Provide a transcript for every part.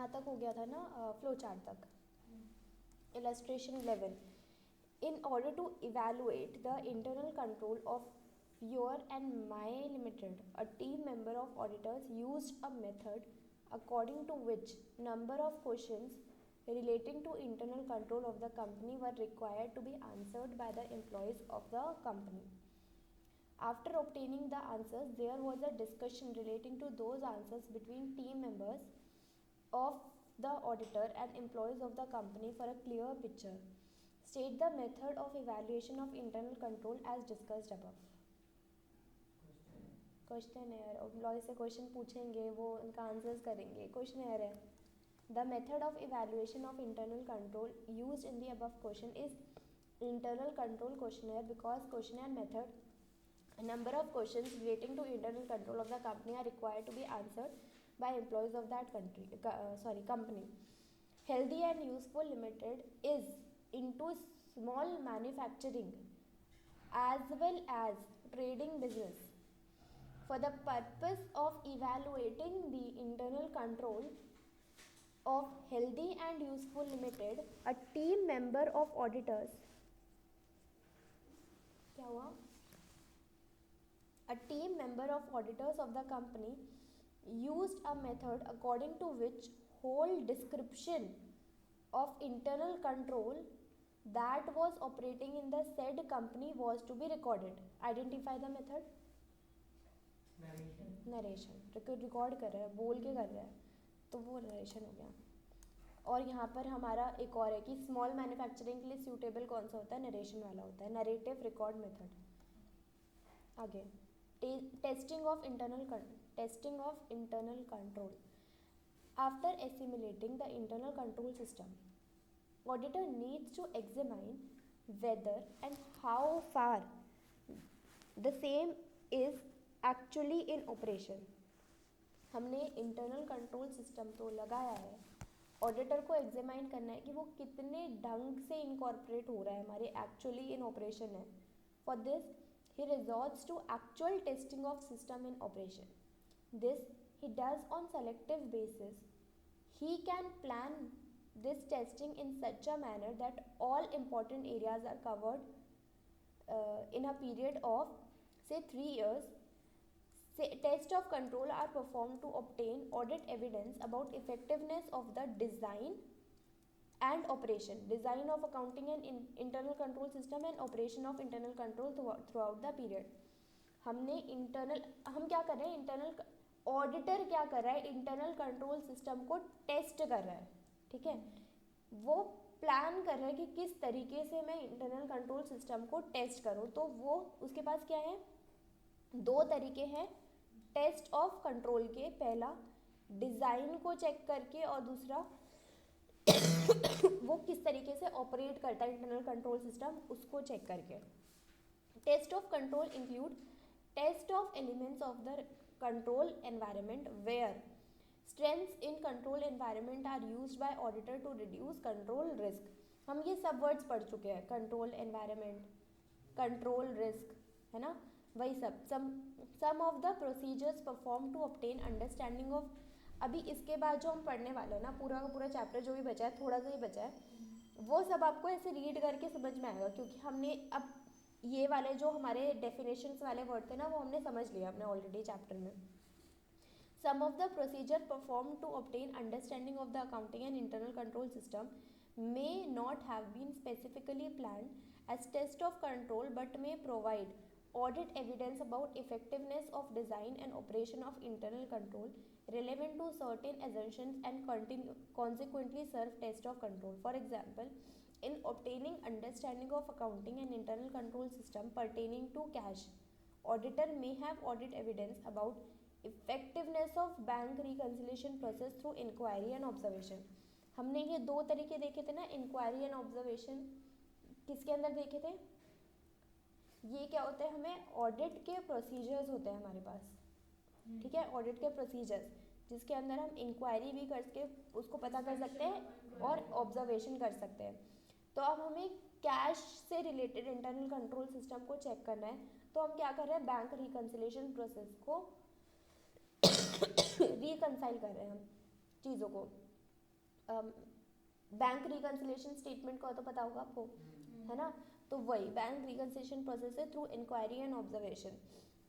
यहाँ तक हो गया था ना फ्लो चार्ट तक. Illustration 11. In order to evaluate the internal control of your and my limited, a team member of auditors used a method according to which number of questions relating to internal control of the company were required to be answered by the employees of the company. After obtaining the answers, there was a discussion relating to those answers between team members of the auditor and employees of the company for a clear picture. State the method of evaluation of internal control as discussed above. Question employee से question पूछेंगे, वो उनका answers करेंगे. Question है. The method of evaluation of internal control used in the above question is internal control questionnaire because questionnaire method, a number of questions relating to internal control of the company are required to be answered by employees of that company. Healthy and Useful Limited is into small manufacturing as well as trading business. For the purpose of evaluating the internal control of Healthy and Useful Limited, a team member of auditors, क्या हुआ? A team member of auditors of the company used a method according to which whole description of internal control that was operating in the said company was to be recorded. Identify the method. Narration. Record कर रहा है, बोल के कर रहा है, तो वो नरेशन हो गया. और यहाँ पर हमारा एक और है कि स्मॉल मैन्युफैक्चरिंग के लिए सूटेबल कौन सा होता है? नरेशन वाला होता है, नरेटिव रिकॉर्ड मेथड. आगे testing of internal control. After assimilating the internal control system, auditor needs to examine whether and how far the same is actually in operation. हमने इंटरनल कंट्रोल सिस्टम तो लगाया है, auditor को examine करना है कि वो कितने ढंग से इनकॉर्पोरेट हो रहा है, हमारे एक्चुअली इन ऑपरेशन है. For this he resorts to actual testing of system in operation. This he does on selective basis. He can plan this testing in such a manner that all important areas are covered in a period of say 3 years. Tests of control are performed to obtain audit evidence about effectiveness of the design and operation, design of accounting and internal control system and operation of internal control throughout the period. हम क्या कर रहे हैं? Internal auditor क्या कर रहा है? Internal control system को टेस्ट कर रहा है. ठीक है, वो प्लान कर रहा है कि किस तरीके से मैं इंटरनल कंट्रोल सिस्टम को टेस्ट करूं. तो वो उसके पास क्या है? 2 तरीके हैं टेस्ट ऑफ कंट्रोल के. पहला डिज़ाइन को चेक करके और दूसरा वो किस तरीके से ऑपरेट करता है इंटरनल कंट्रोल सिस्टम, उसको चेक करके. Test of control include test of elements of the control environment where strengths in control environment are used by auditor to reduce control risk. हम ये सब वर्ड्स पढ़ चुके हैं, कंट्रोल एनवायरनमेंट, कंट्रोल रिस्क, है ना, वही सब. Some of the procedures perform to obtain understanding of. अभी इसके बाद जो हम पढ़ने वाले हैं ना, पूरा का पूरा चैप्टर जो भी बचा है, थोड़ा सा ही बचा है, वो सब आपको ऐसे रीड करके समझ में आएगा, क्योंकि हमने अब ये वाले जो हमारे डेफिनेशंस वाले वर्ड थे ना, वो हमने समझ लिया हमने ऑलरेडी चैप्टर में. Some of the procedure perform to obtain understanding of the accounting and internal control system may not have been specifically planned as test of control but may provide audit evidence about effectiveness of design and operation of internal control relevant to certain assumptions and consequently serve test of control. For example, in obtaining understanding of accounting and internal control system pertaining to cash, auditor may have audit evidence about effectiveness of bank reconciliation process through inquiry and observation. हमने ये 2 तरीके देखे थे ना, inquiry and observation. किसके अंदर देखे थे? ये क्या होता है? हमें ऑडिट के प्रोसीजर्स होते हैं हमारे पास. ठीक है, ऑडिट के प्रोसीजर्स जिसके अंदर हम इंक्वायरी भी करके उसको पता कर सकते हैं और ऑब्जर्वेशन कर सकते हैं. तो अब हमें कैश से रिलेटेड इंटरनल कंट्रोल सिस्टम को चेक करना है, तो हम क्या कर रहे हैं? बैंक रिकन्सिलेशन प्रोसेस को रिकन्साइल कर रहे हैं हम चीज़ों को. बैंक रिकन्सिलेशन स्टेटमेंट का तो पता होगा आपको, है ना? तो वही बैंक रिकन्सिलेशन प्रोसेस है through inquiry and observation.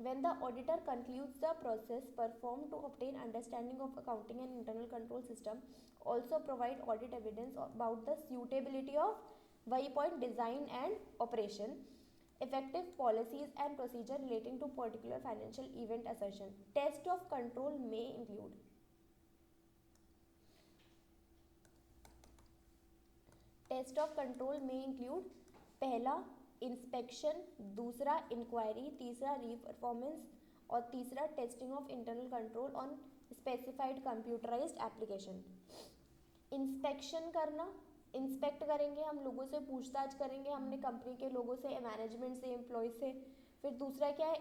When the auditor concludes the process performed to obtain understanding of accounting and internal control system, also provide audit evidence about the suitability of वही point design and operation, effective policies and procedure relating to particular financial event assertion. Test of control may include test of control में include पहला inspection, दूसरा inquiry, तीसरा reperformance और तीसरा testing of internal control on specified computerised application. Inspection करना, inspect करेंगे हम, लोगों से पूछताछ करेंगे हमने कंपनी के लोगों से, मैनेजमेंट से, एम्प्लॉय से. फिर दूसरा क्या है,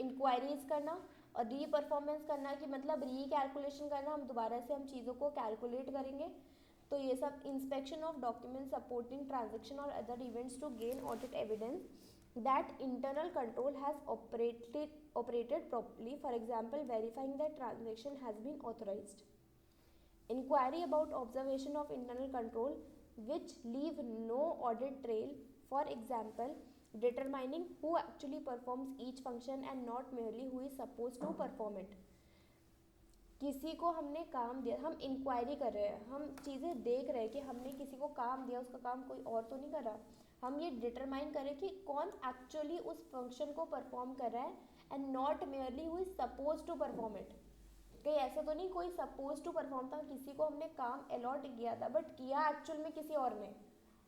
इंक्वायरीज करना और रीपरफॉर्मेंस करना कि मतलब रीकैलकुलेशन करना, हम दोबारा से हम चीज़ों को कैलकुलेट करेंगे. तो ये सब inspection of document supporting transaction और other events to gain audit evidence that internal control has operated properly, for example verifying that transaction has been authorised. Inquiry about observation of internal control which leave no audit trail, for example determining who actually performs each function and not merely who is supposed to perform it. किसी को हमने काम दिया, हम inquiry कर रहे हैं, हम चीज़ें देख रहे हैं कि हमने किसी को काम दिया, उसका काम कोई और तो नहीं कर रहा. हम ये डिटरमाइन करें कि कौन एक्चुअली उस फंक्शन को परफॉर्म कर रहा है and not merely who is suppose to perform it. कहीं ऐसा तो नहीं कोई सपोज टू परफॉर्म था, किसी को हमने काम अलॉट किया था बट किया एक्चुअल में किसी और ने,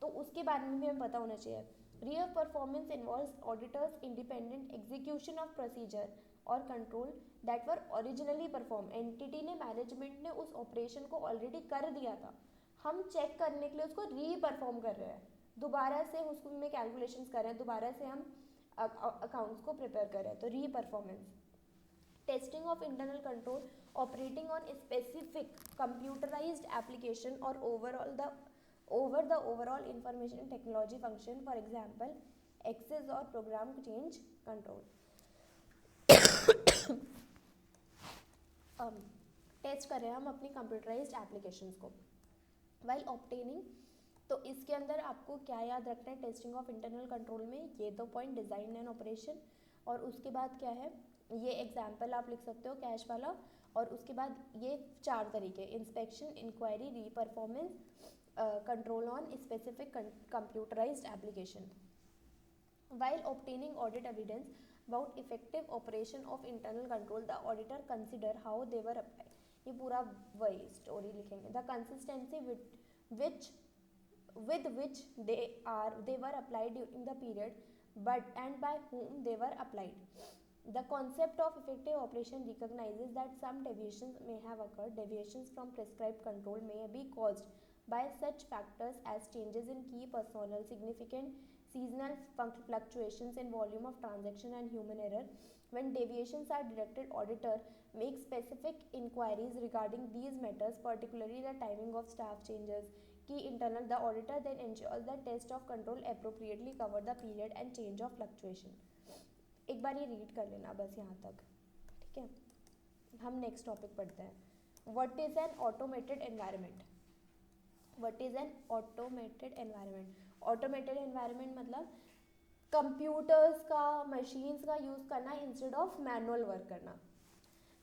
तो उसके बारे में भी हमें पता होना चाहिए. Real performance involves auditors independent execution of procedure और control that were originally perform. Entity ने, मैनेजमेंट ने उस ऑपरेशन को ऑलरेडी कर दिया था, हम चेक करने के लिए उसको री परफॉर्म कर रहे हैं, दोबारा से उसमें कैलकुलेशंस कर रहे हैं, दोबारा से हम अकाउंट्स को प्रिपेयर कर रहे हैं. तो री performance. Testing of internal control operating on specific computerised application और over the overall information technology function, for example access or program change control. टेस्ट कर रहे हैं हम अपनी कंप्यूटराइज्ड एप्लीकेशंस को while obtaining. तो इसके अंदर आपको क्या याद रखना है टेस्टिंग ऑफ इंटरनल कंट्रोल में, ये दो पॉइंट डिज़ाइन एंड ऑपरेशन, और उसके बाद क्या है, ये एग्जाम्पल आप लिख सकते हो कैश वाला, और उसके बाद ये 4 तरीके, इंस्पेक्शन, इंक्वायरी, री performance, control on specific computerized application. While obtaining audit evidence about effective operation of internal control, the auditor consider how they were applied. ये पूरा वही स्टोरी लिखेंगे. The consistency with which they were applied during the period, but and by whom they were applied. The concept of effective operation recognizes that some deviations may have occurred. Deviations from prescribed control may be caused by such factors as changes in key personnel, significant seasonal fluctuations in volume of transaction and human error. When deviations are detected, auditor makes specific inquiries regarding these matters, particularly the timing of staff changes, key internal. The auditor then ensures that test of control appropriately cover the period and change of fluctuation. एक बार ये read कर लेना बस यहाँ तक, ठीक है. हम नेक्स्ट टॉपिक पढ़ते हैं. What is an automated environment. What is an automated environment. Automated environment मतलब कंप्यूटर्स का, मशीन्स का यूज़ करना इंस्टेड ऑफ मैनुअल वर्क करना.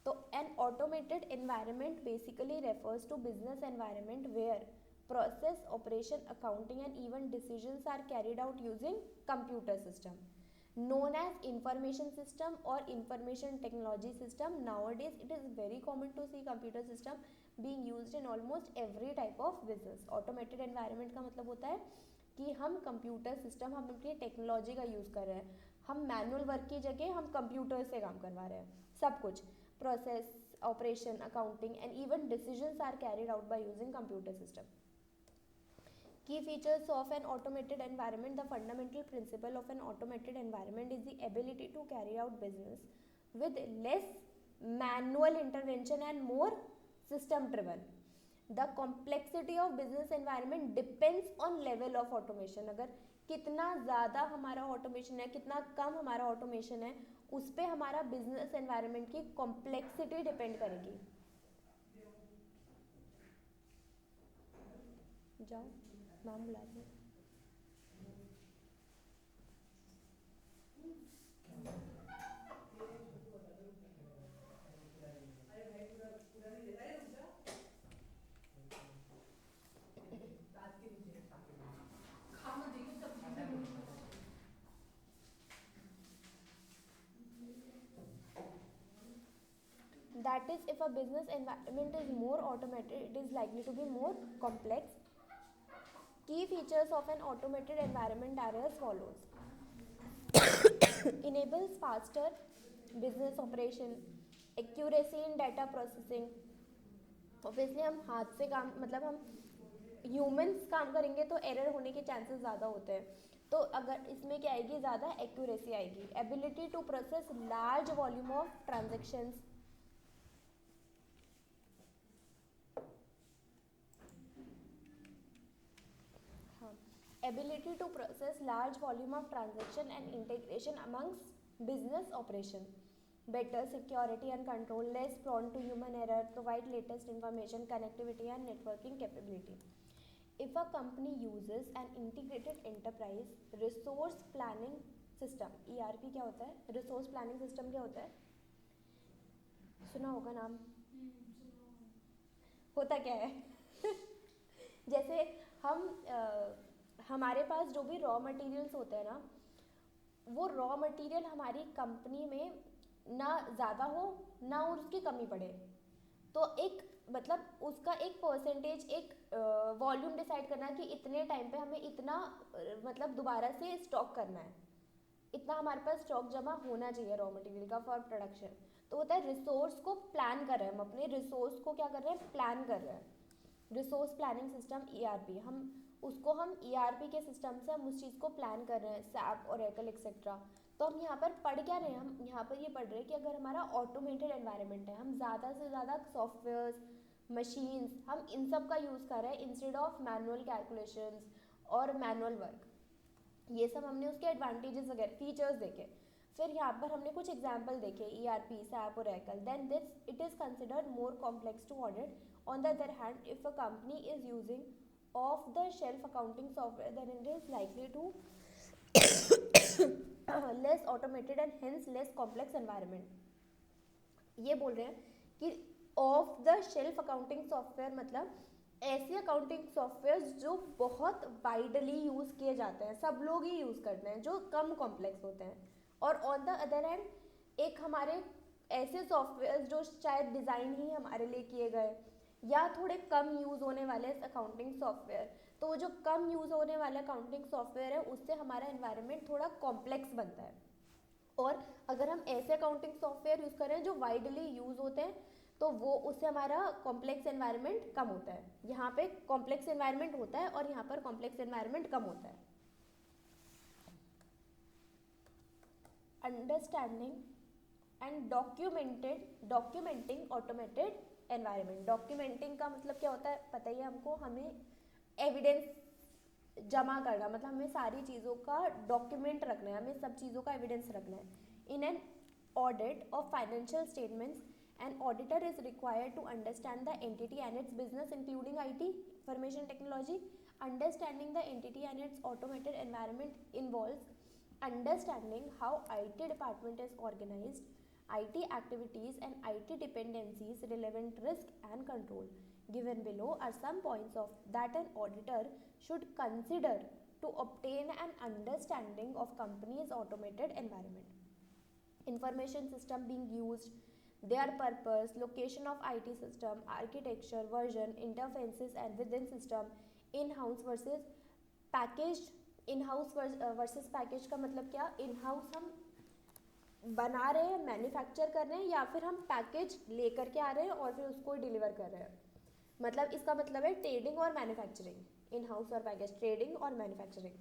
तो an automated environment basically refers to business environment where process, operation, accounting and even decisions are carried out using computer system known as information system or information technology system. Nowadays it is very common to see computer system being used in almost every type of business. Automated environment का मतलब होता है कि हम computer system, हम अपनी technology का use कर रहे हैं, हम मैनुअल वर्क की जगह हम कंप्यूटर से काम करवा रहे हैं. सब कुछ process, operation, accounting and even decisions are carried out by using computer system. Key features of an automated environment. The fundamental principle of an automated environment is the ability to carry out business with less manual intervention and more system driven. The complexity of business environment depends on level of automation. अगर कितना ज़्यादा हमारा automation है, कितना कम हमारा automation है, उस पर हमारा बिजनेस एनवायरनमेंट की कॉम्प्लेक्सिटी डिपेंड करेगी. जाओ, मैम बुला रही है। That is, if a business environment is more automated, it is likely to be more complex. Key features of an automated environment are as follows. Enables faster business operation, accuracy in data processing. Obviously हम हाथ से काम, मतलब हम humans काम करेंगे तो error होने के चांसेस ज़्यादा होते हैं, तो अगर इसमें क्या आएगी, ज़्यादा एक्यूरेसी आएगी. Ability to process large volume of transactions. Ability to process large volume of transaction and integration amongst business operation. Better security and control, less prone to human error, provide latest information, connectivity and networking capability. If a company uses an integrated enterprise resource planning system, ERP क्या होता है, resource planning system क्या होता है, सुना होगा नाम, होता क्या है जैसे हम हमारे पास जो भी रॉ मटेरियल्स होते हैं ना, वो रॉ मटेरियल हमारी कंपनी में ना ज़्यादा हो ना उसकी कमी पड़े, तो एक मतलब उसका एक परसेंटेज, एक वॉल्यूम डिसाइड करना कि इतने टाइम पे हमें इतना मतलब दोबारा से स्टॉक करना है, इतना हमारे पास स्टॉक जमा होना चाहिए रॉ मटेरियल का फॉर प्रोडक्शन. तो होता है रिसोर्स को प्लान कर रहे हैं, हम अपने रिसोर्स को क्या कर रहे हैं, प्लान कर रहे हैं. रिसोर्स प्लानिंग सिस्टम ERP, हम उसको हम ERP के सिस्टम से हम उस चीज़ को प्लान कर रहे हैं, SAP, Oracle एक्सेट्रा. तो हम यहाँ पर पढ़ क्या रहे हैं, हम यहाँ पर ये पढ़ रहे हैं कि अगर हमारा ऑटोमेटेड एनवायरनमेंट है, हम ज़्यादा से ज़्यादा सॉफ्टवेयर्स, मशीन्स, हम इन सब का यूज़ कर रहे हैं इंस्टेड ऑफ मैनुअल कैलकुलेशंस और मैनुअल वर्क. ये सब हमने उसके एडवांटेजेस वगैरह फीचर्स देखे. फिर यहाँ पर हमने कुछ एग्जाम्पल देखे, ERP, SAP, Oracle. Then this it is considered more complex to audit. On the other hand, if a company is using off-the-shelf accounting software, then it is likely to less automated and hence less complex environment. ये बोल रहे हैं कि of the shelf accounting software मतलब ऐसे accounting software जो बहुत widely use किए जाते हैं, सब लोग ही यूज़ करते हैं, जो कम कॉम्प्लेक्स होते हैं. और ऑन द अदर हैंड एक हमारे ऐसे सॉफ्टवेयर जो शायद डिज़ाइन ही हमारे लिए किए गए या थोड़े कम यूज़ होने वाले अकाउंटिंग सॉफ्टवेयर. तो जो कम यूज़ होने वाला अकाउंटिंग सॉफ्टवेयर है उससे हमारा एनवायरनमेंट थोड़ा कॉम्प्लेक्स बनता है. और अगर हम ऐसे अकाउंटिंग सॉफ्टवेयर यूज़ करें जो वाइडली यूज़ होते हैं तो वो उससे हमारा कॉम्प्लेक्स एनवायरनमेंट कम होता है. यहाँ पे कॉम्प्लेक्स एनवायरनमेंट होता है और यहाँ पर कॉम्प्लेक्स एनवायरनमेंट कम होता है. Understanding and documenting automated environment. Documenting का मतलब क्या होता है पता ही है हमको, हमें एविडेंस जमा करना, मतलब हमें सारी चीज़ों का डॉक्यूमेंट रखना है, हमें सब चीज़ों का एविडेंस रखना है. In an audit of financial statements, an auditor is required to understand the entity and its business including IT, information technology. Understanding the entity and its automated environment involves understanding how IT department is organized, IT activities and IT dependencies, relevant risk and control. Given below are some points of that an auditor should consider to obtain an understanding of company's automated environment. Information system being used, their purpose, location of IT system, architecture, version, interfaces and within system, in-house versus packaged. In house versus package का मतलब क्या, in house हम बना रहे हैं, manufacture कर रहे हैं, या फिर हम पैकेज लेकर के आ रहे हैं और फिर उसको डिलीवर कर रहे हैं. मतलब इसका मतलब है ट्रेडिंग और मैन्युफैक्चरिंग, इन हाउस और पैकेज, ट्रेडिंग और मैन्युफैक्चरिंग.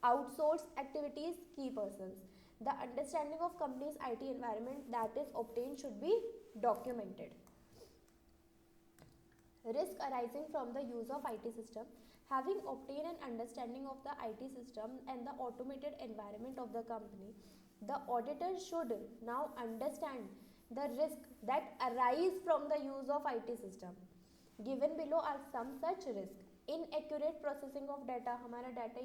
आउटसोर्स एक्टिविटीज, की persons. The understanding of companies IT environment that is obtain should be documented. Risk arising from the use of IT system. Having obtained an understanding of the IT system and the automated environment of the company, the auditor should now understand the risk that arise from the use of IT system. Given below are some such risks. Inaccurate processing of data, हमारा data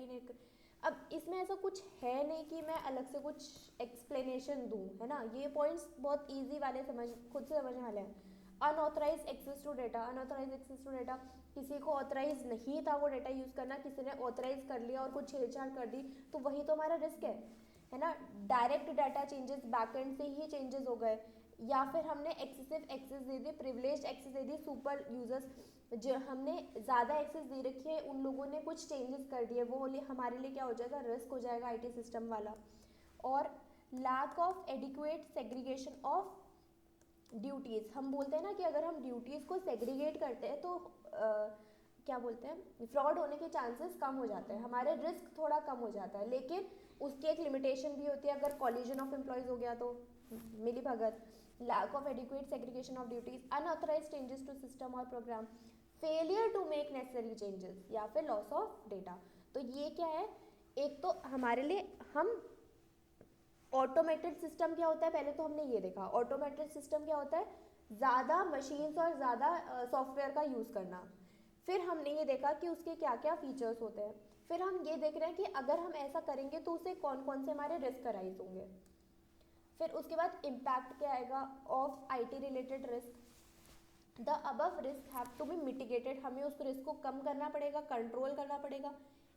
अब इसमें ऐसा कुछ है नहीं कि मैं अलग से कुछ एक्सप्लेनेशन दूँ, है ना, ये पॉइंट्स बहुत इजी वाले खुद से समझने वाले हैं। Unauthorise access to data, unauthorise access to data, किसी को ऑथराइज नहीं था वो डाटा यूज़ करना, किसी ने ऑथराइज कर लिया और कुछ छेड़छाड़ कर दी, तो वही तो हमारा रिस्क है ना। डायरेक्ट डाटा चेंजेस बैकएंड से ही चेंजेस हो गए, या फिर हमने एक्सेसिव एक्सेस दे दी, प्रिविलेज्ड एक्सेस दे दी, सुपर यूजर्स जो हमने ज़्यादा एक्सेस दे रखी है उन लोगों ने कुछ चेंजेस कर दिए, वो हमारे लिए क्या हो जाएगा, रिस्क हो जाएगा आईटी सिस्टम वाला। और lack of adequate segregation of duties, हम बोलते हैं ना कि अगर हम ड्यूटीज़ को सेग्रीगेट करते हैं तो क्या बोलते हैं, फ्रॉड होने के चांसेस कम हो जाते हैं, हमारे रिस्क थोड़ा कम हो जाता है, लेकिन उसकी एक लिमिटेशन भी होती है, अगर कॉलिजन ऑफ एम्प्लॉयज़ हो गया तो मिली भगत। Lack of adequate segregation of duties, unauthorised changes to system और program, failure to make necessary changes, या फिर लॉस ऑफ डेटा। तो ये क्या है, एक तो हमारे लिए हम ऑटोमेटेड सिस्टम क्या होता है, पहले तो हमने ये देखा ऑटोमेटेड सिस्टम क्या होता है, ज़्यादा मशीन्स और ज़्यादा सॉफ्टवेयर का यूज़ करना। फिर हमने ये देखा कि उसके क्या क्या फीचर्स होते हैं, फिर हम ये देख रहे हैं कि अगर हम ऐसा करेंगे तो उसे कौन कौन से हमारे रिस्क अराइज होंगे। फिर उसके बाद इम्पैक्ट क्या आएगा of IT related risk, the above risk have to be mitigated, हमें उस रिस्क को कम करना पड़ेगा, कंट्रोल करना पड़ेगा।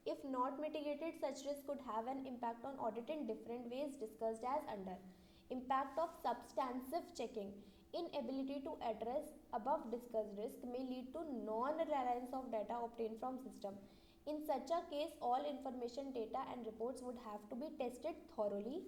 If not mitigated, such risk could have an impact on audit in different ways discussed as under. Impact of substantive checking. Inability to address above discussed risk may lead to non-reliance of data obtained from system. In such a case, all information, data and reports would have to be tested thoroughly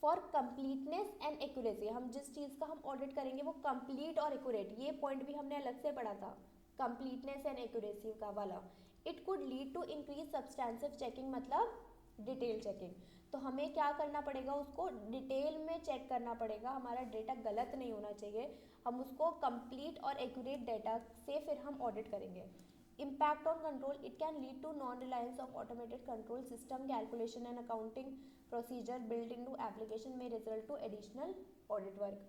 for completeness and accuracy. हम जिस चीज़ का हम audit करेंगे वो complete और accurate, ये point भी हमने अलग से पढ़ा था, completeness and accuracy का वाला। It could lead to increase substantive checking, मतलब डिटेल चेकिंग। तो हमें क्या करना पड़ेगा, उसको डिटेल में चेक करना पड़ेगा, हमारा डेटा गलत नहीं होना चाहिए, हम उसको कंप्लीट और एक्यूरेट डेटा से फिर हम ऑडिट करेंगे। Impact on control, it can lead to non reliance of automated control system, calculation and accounting procedure build in to application में result to additional audit work.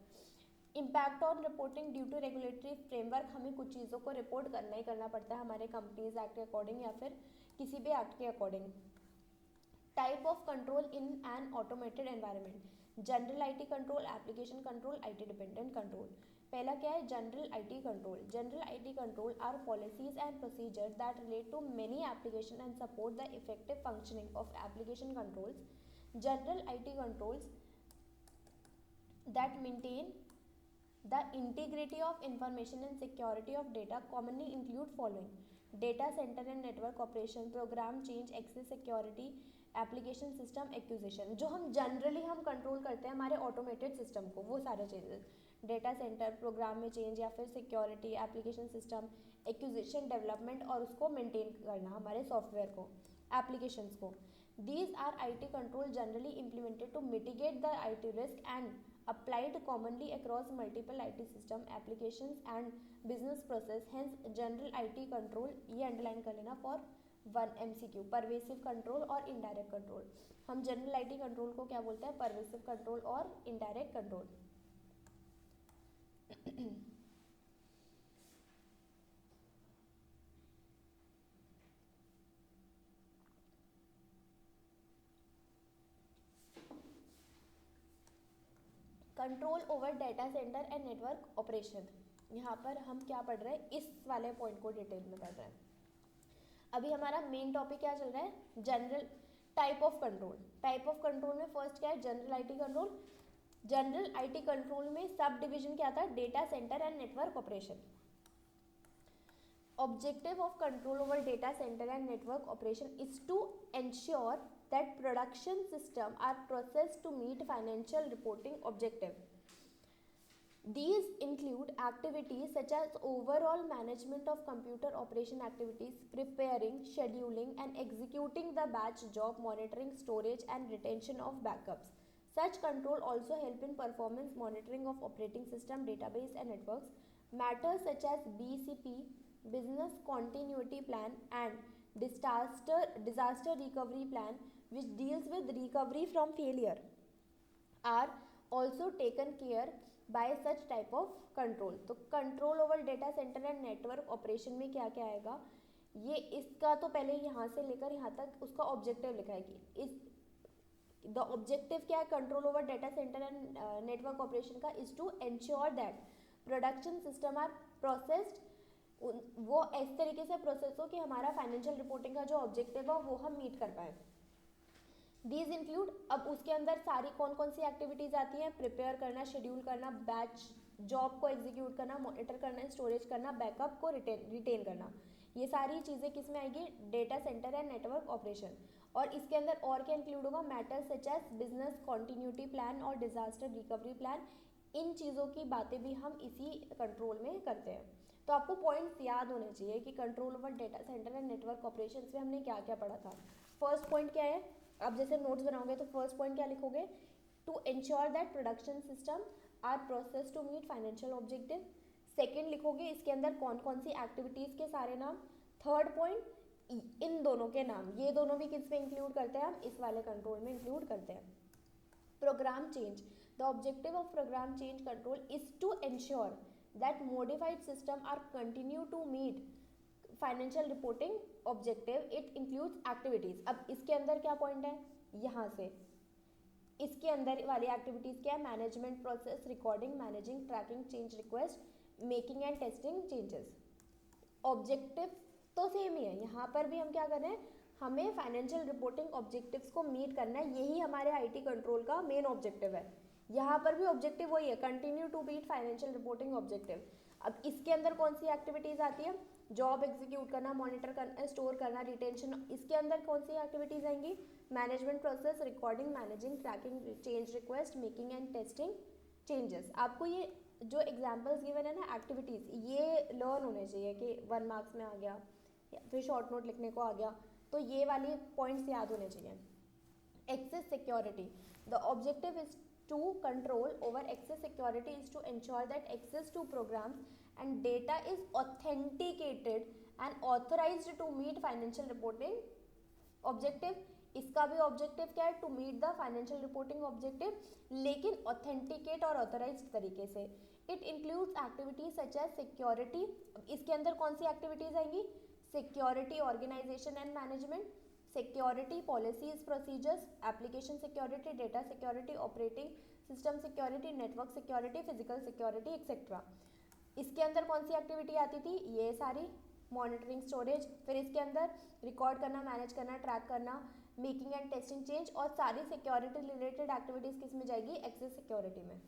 Impact on reporting due to regulatory framework, हमें कुछ चीज़ों को report करना ही करना पड़ता है हमारे कंपनीज एक्ट के अकॉर्डिंग या फिर किसी भी एक्ट के according. Type of control in an automated environment, general IT control, application control, IT dependent control. पहला क्या है, general IT control. General IT control are policies and procedure that relate to many application and support the effective functioning of application controls. General IT controls that maintain the integrity of information and security of data commonly include following: data center and network operation, program change, access security, application system acquisition। जो हम generally हम control करते हैं हमारे automated system को, वो सारे changes, data centre, programme में चेंज, या फिर security, application system acquisition, development और उसको मेंटेन करना हमारे सॉफ्टवेयर को, एप्लीकेशंस को। These are IT control generally implemented to mitigate the IT risk and applied commonly across multiple IT system, applications and business process. Hence general IT control, ये underline कर लेना for 1 MCQ। Pervasive control और indirect control, हम general IT control को क्या बोलते हैं, pervasive control और indirect control. Control over data centre and network operation, यहाँ पर हम क्या पढ़ रहे हैं, इस वाले पॉइंट को डिटेल में पढ़ रहे हैं। अभी हमारा मेन टॉपिक क्या चल रहा है, general type of control. Type of control में फर्स्ट क्या है, general IT control. General IT control में सब डिविजन क्या था, data centre and network operation. Objective of control over data center and network operation is to ensure that production systems are processed to meet financial reporting objective. These include activities such as overall management of computer operation activities, preparing, scheduling and executing the batch job, monitoring, storage and retention of backups. Such control also help in performance monitoring of operating system, database and networks. Matters such as BCP, business continuity plan and disaster recovery plan, which deals with recovery from failure, are also taken care by such type of control. तो control over data center and network operation में क्या क्या आएगा, ये इसका तो पहले यहाँ से लेकर यहाँ तक उसका ऑब्जेक्टिव लिखा है कि इस द ऑब्जेक्टिव क्या है control over data centre and network operation का is to ensure that production system are processed, वो इस तरीके से प्रोसेस हो कि हमारा फाइनेंशियल रिपोर्टिंग का जो ऑब्जेक्टिव है वो हम मीट कर पाए। दीज इंक्लूड, अब उसके अंदर सारी कौन कौन सी एक्टिविटीज आती हैं, प्रिपेयर करना, शेड्यूल करना, बैच जॉब को एग्जीक्यूट करना, मॉनिटर करना, स्टोरेज करना, बैकअप को रिटेन करना, ये सारी चीज़ें किस में आएगी, data centre and network operation. और इसके अंदर और क्या इंक्लूड होगा, matters such as business continuity plan और डिजास्टर रिकवरी प्लान, इन चीज़ों की बातें भी हम इसी कंट्रोल में करते हैं। तो आपको पॉइंट्स याद होने चाहिए कि control over data centre and network operation में हमने क्या क्या पढ़ा था। फर्स्ट पॉइंट क्या है, आप जैसे नोट्स बनाओगे तो फर्स्ट पॉइंट क्या लिखोगे, to ensure that production system are process to meet financial objective. Second लिखोगे इसके अंदर कौन कौन सी एक्टिविटीज़ के सारे नाम। थर्ड पॉइंट इन दोनों के नाम, ये दोनों भी किस में इंक्लूड करते हैं, हम इस वाले कंट्रोल में इंक्लूड करते हैं। Program change, the objective of program change control is to ensure that modified system are continue to meet financial reporting objective, it includes activities. अब इसके अंदर क्या पॉइंट है, यहाँ से इसके अंदर वाली एक्टिविटीज क्या है, management process, recording, managing, tracking, change request, making and testing changes. Objective तो सेम ही है, यहाँ पर भी हम क्या कर रहे हैं, हमें फाइनेंशियल रिपोर्टिंग ऑब्जेक्टिव्स को मीट करना है, यही हमारे आईटी कंट्रोल का मेन ऑब्जेक्टिव है। यहाँ पर भी ऑब्जेक्टिव वही है, continue to meet financial reporting objective. अब इसके अंदर कौन सी एक्टिविटीज आती है, जॉब एग्जीक्यूट करना, मॉनिटर करना, स्टोर करना, रिटेंशन। इसके अंदर कौन सी एक्टिविटीज आएंगी, management process, recording, managing, tracking, change request, making and testing changes. आपको ये जो एग्जाम्पल्स गिवन है ना एक्टिविटीज, ये लर्न होने चाहिए कि 1 मार्क्स में आ गया या फिर शॉर्ट नोट लिखने को आ गया, तो ये वाली पॉइंट्स याद होने चाहिए। Access security, the objective is to control over access security is to ensure that access to programs and data is authenticated and authorized to meet financial reporting objective। इसका भी ऑब्जेक्टिव क्या है, to meet the financial reporting objective, लेकिन authenticate और authorised तरीके से। It includes activities such as security, इसके अंदर कौन सी एक्टिविटीज आएंगी, security organisation and management, security policies procedures, application security, data security, operating system security, network security, physical security etcetera. इसके अंदर कौन सी एक्टिविटी आती थी, ये सारी, मॉनिटरिंग, स्टोरेज। फिर इसके अंदर रिकॉर्ड करना, मैनेज करना, ट्रैक करना, मेकिंग एंड टेस्टिंग चेंज, और सारी सिक्योरिटी रिलेटेड एक्टिविटीज किस में जाएगी, एक्सेस सिक्योरिटी में।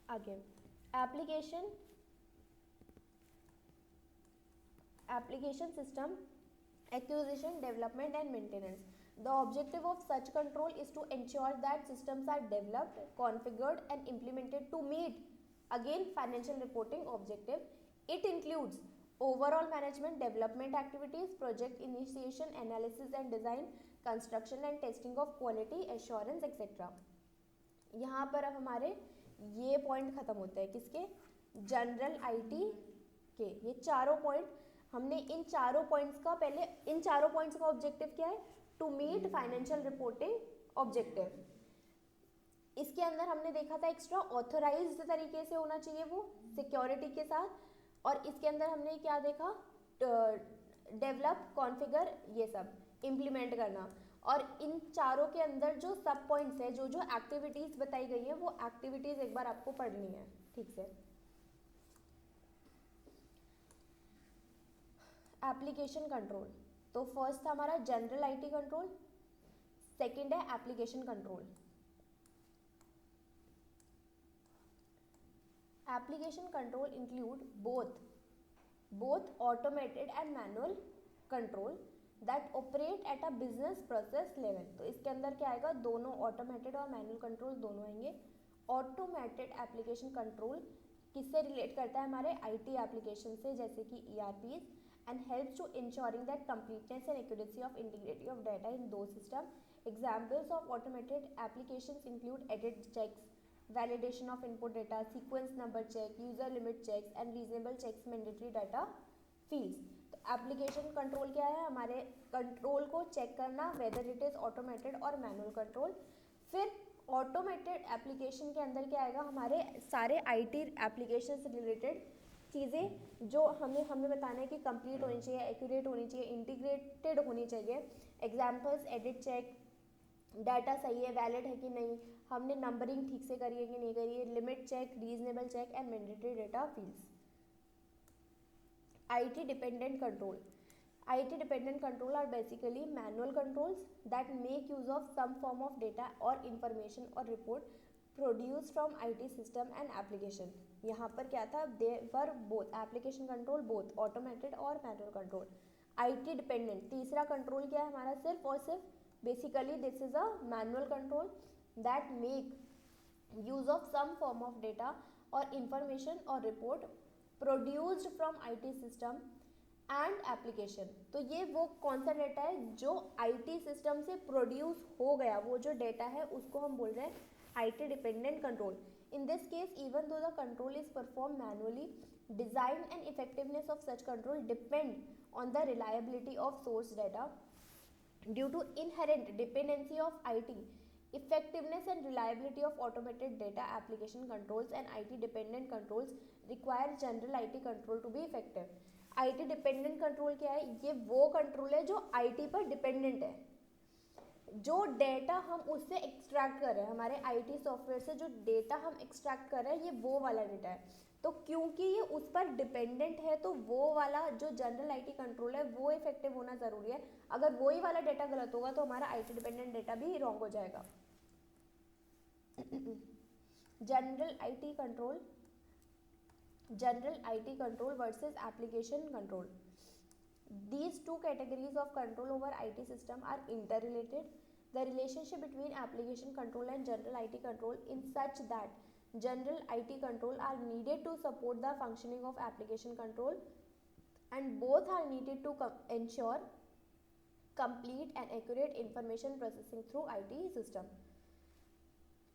आगे application system acquisition, development and maintenance. The objective of such control is to ensure that systems are developed, configured and implemented to meet again financial reporting objective. It includes overall management, development activities, project initiation, analysis and design, construction and testing of quality assurance etc. यहाँ पर अब हमारे ये point खत्म होते हैं किसके, general IT के। ये चारों पॉइंट हमने, इन चारों पॉइंट्स का पहले, इन चारों पॉइंट्स का ऑब्जेक्टिव क्या है, to meet financial reporting objective. इसके अंदर हमने देखा था एक्स्ट्रा ऑथराइज्ड तरीके से होना चाहिए वो सिक्योरिटी के साथ, और इसके अंदर हमने क्या देखा, डेवलप, कॉन्फ़िगर, ये सब इम्प्लीमेंट करना। और इन चारों के अंदर जो सब पॉइंट्स है, जो जो एक्टिविटीज बताई गई है, वो एक्टिविटीज एक बार आपको पढ़नी है ठीक से। एप्लीकेशन कंट्रोल, तो फर्स्ट था हमारा जनरल आईटी कंट्रोल, सेकंड है application control. Application control include both automated and manual control that operate at a business process level. तो इसके अंदर क्या आएगा, दोनों ऑटोमेटेड और मैनुअल कंट्रोल दोनों आएंगे। ऑटोमेटेड एप्लीकेशन कंट्रोल किससे रिलेट करता है, हमारे आईटी एप्लीकेशन से, जैसे कि ERPs, and helps to ensuring that completeness and accuracy of integrity of data in the system. Examples of automated applications include edit checks, validation of input data, sequence number check, user limit checks and reasonable checks mandatory data fields। तो application control क्या है, हमारे control को check करना, whether it is automated और manual control. फिर automated application के अंदर क्या आएगा, हमारे सारे आईटी एप्लीकेशन से रिलेटेड चीज़ें जो हमें बताना है कि कंप्लीट होनी चाहिए, एक्यूरेट होनी चाहिए, इंटीग्रेटेड होनी चाहिए. एग्जाम्पल्स, एडिट चेक, डाटा सही है, वैलिड है कि नहीं, हमने नंबरिंग ठीक से करी है कि नहीं करी है, limit check, reasonable check and mandatory data fields. IT dependent control. IT dependent control are basically manual controls that make use of some form of data or information or report produced from IT system and application. यहाँ पर क्या था, they were both application control, both automated और manual control. IT dependent तीसरा control क्या है हमारा, सिर्फ और सिर्फ basically this is a manual control that make use of some form of data or information or report produced from IT system and application. तो ये वो कौन सा डेटा है जो IT सिस्टम से प्रोड्यूस हो गया, वो जो डेटा है उसको हम बोल रहे हैं IT dependent control. In this case even though the control is perform manually, design and effectiveness of such control depend on the reliability of source data due to inherent dependency of IT. Effectiveness and reliability of automated data application controls and IT dependent controls require general IT control to be effective. IT dependent control क्या है, ये वो control है जो IT पर dependent है. जो data हम उससे एक्सट्रैक्ट कर रहे हैं, हमारे IT सॉफ्टवेयर से जो डेटा हम एक्सट्रैक्ट कर रहे हैं, ये वो वाला डेटा है. तो क्योंकि ये उस पर डिपेंडेंट है तो वो वाला जो जनरल IT कंट्रोल है वो इफेक्टिव होना ज़रूरी है. अगर वही वाला डेटा गलत होगा तो हमारा IT डिपेंडेंट डेटा भी रॉन्ग हो जाएगा. General IT control versus application control. These two categories of control over IT system are interrelated. The relationship between application control and general IT control in such that general IT control are needed to support the functioning of application control and both are needed to ensure complete and accurate information processing through IT system.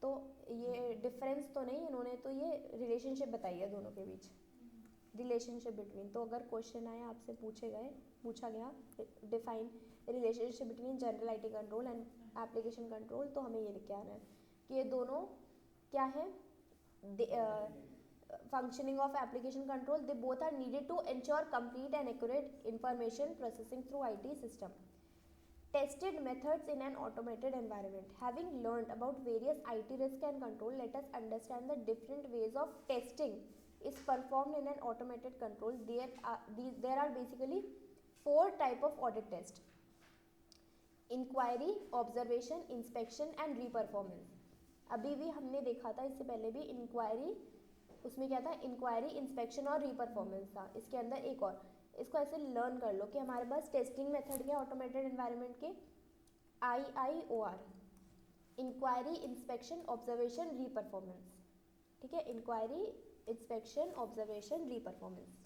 तो ये difference तो नहीं, इन्होंने तो ये relationship बताई है दोनों के बीच, रिलेशनशिप बिटवीन. तो अगर क्वेश्चन आया आपसे पूछा गया define relationship between general IT control and application control, तो हमें ये लिख के आना है कि ये दोनों क्या है, functioning of application control, they both are needed to ensure complete and accurate information processing through IT system. Tested methods in an automated environment. Having learned about various IT risk and control, let us understand the different ways of testing is performed in an automated control. There are basically 4 type of audit test: inquiry, observation, inspection and reperformance. अभी भी हमने देखा था, इससे पहले भी inquiry, उसमें क्या था, इंक्वायरी, इंस्पेक्शन और रीपरफॉर्मेंस था. इसके अंदर एक और, इसको ऐसे लर्न कर लो कि हमारे पास टेस्टिंग मेथड के ऑटोमेटेड एनवायरनमेंट के IIOR, inquiry, inspection, observation, reperformance. ठीक है, inquiry, inspection, observation, reperformance.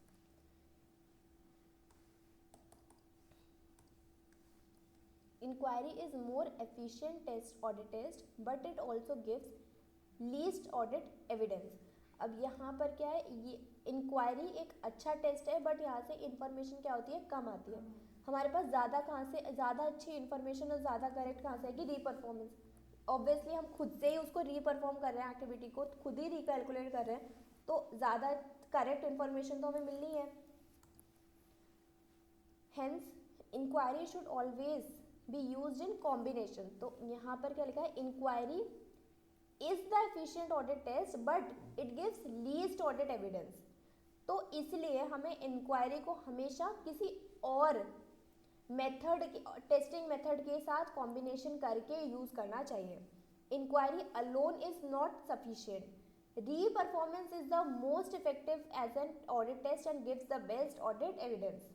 Inquiry is more efficient audit test, but it also gives least audit evidence. अब यहाँ पर क्या है, ये इंक्वायरी एक अच्छा टेस्ट है, बट यहाँ से इंफॉर्मेशन क्या होती है, कम आती है. हमारे पास ज़्यादा कहाँ से, ज़्यादा अच्छी इंफॉर्मेशन और ज़्यादा करेक्ट कहाँ से आएगी, रीपरफॉर्मेंस. ऑब्वियसली हम खुद से ही उसको रीपरफॉर्म कर रहे हैं, एक्टिविटी को खुद ही रिकैलकुलेट कर रहे हैं, तो ज़्यादा करेक्ट इंफॉर्मेशन तो हमें मिलनी है. Hence inquiry should always be used in combination. तो यहाँ पर क्या लिखा है, inquiry is the efficient audit test but it gives least audit evidence. तो इसलिए हमें इंक्वायरी को हमेशा किसी और मेथड, टेस्टिंग मेथड के साथ कॉम्बिनेशन करके यूज करना चाहिए. Inquiry alone is not sufficient. Reperformance is the most effective as an audit test and gives the best audit evidence.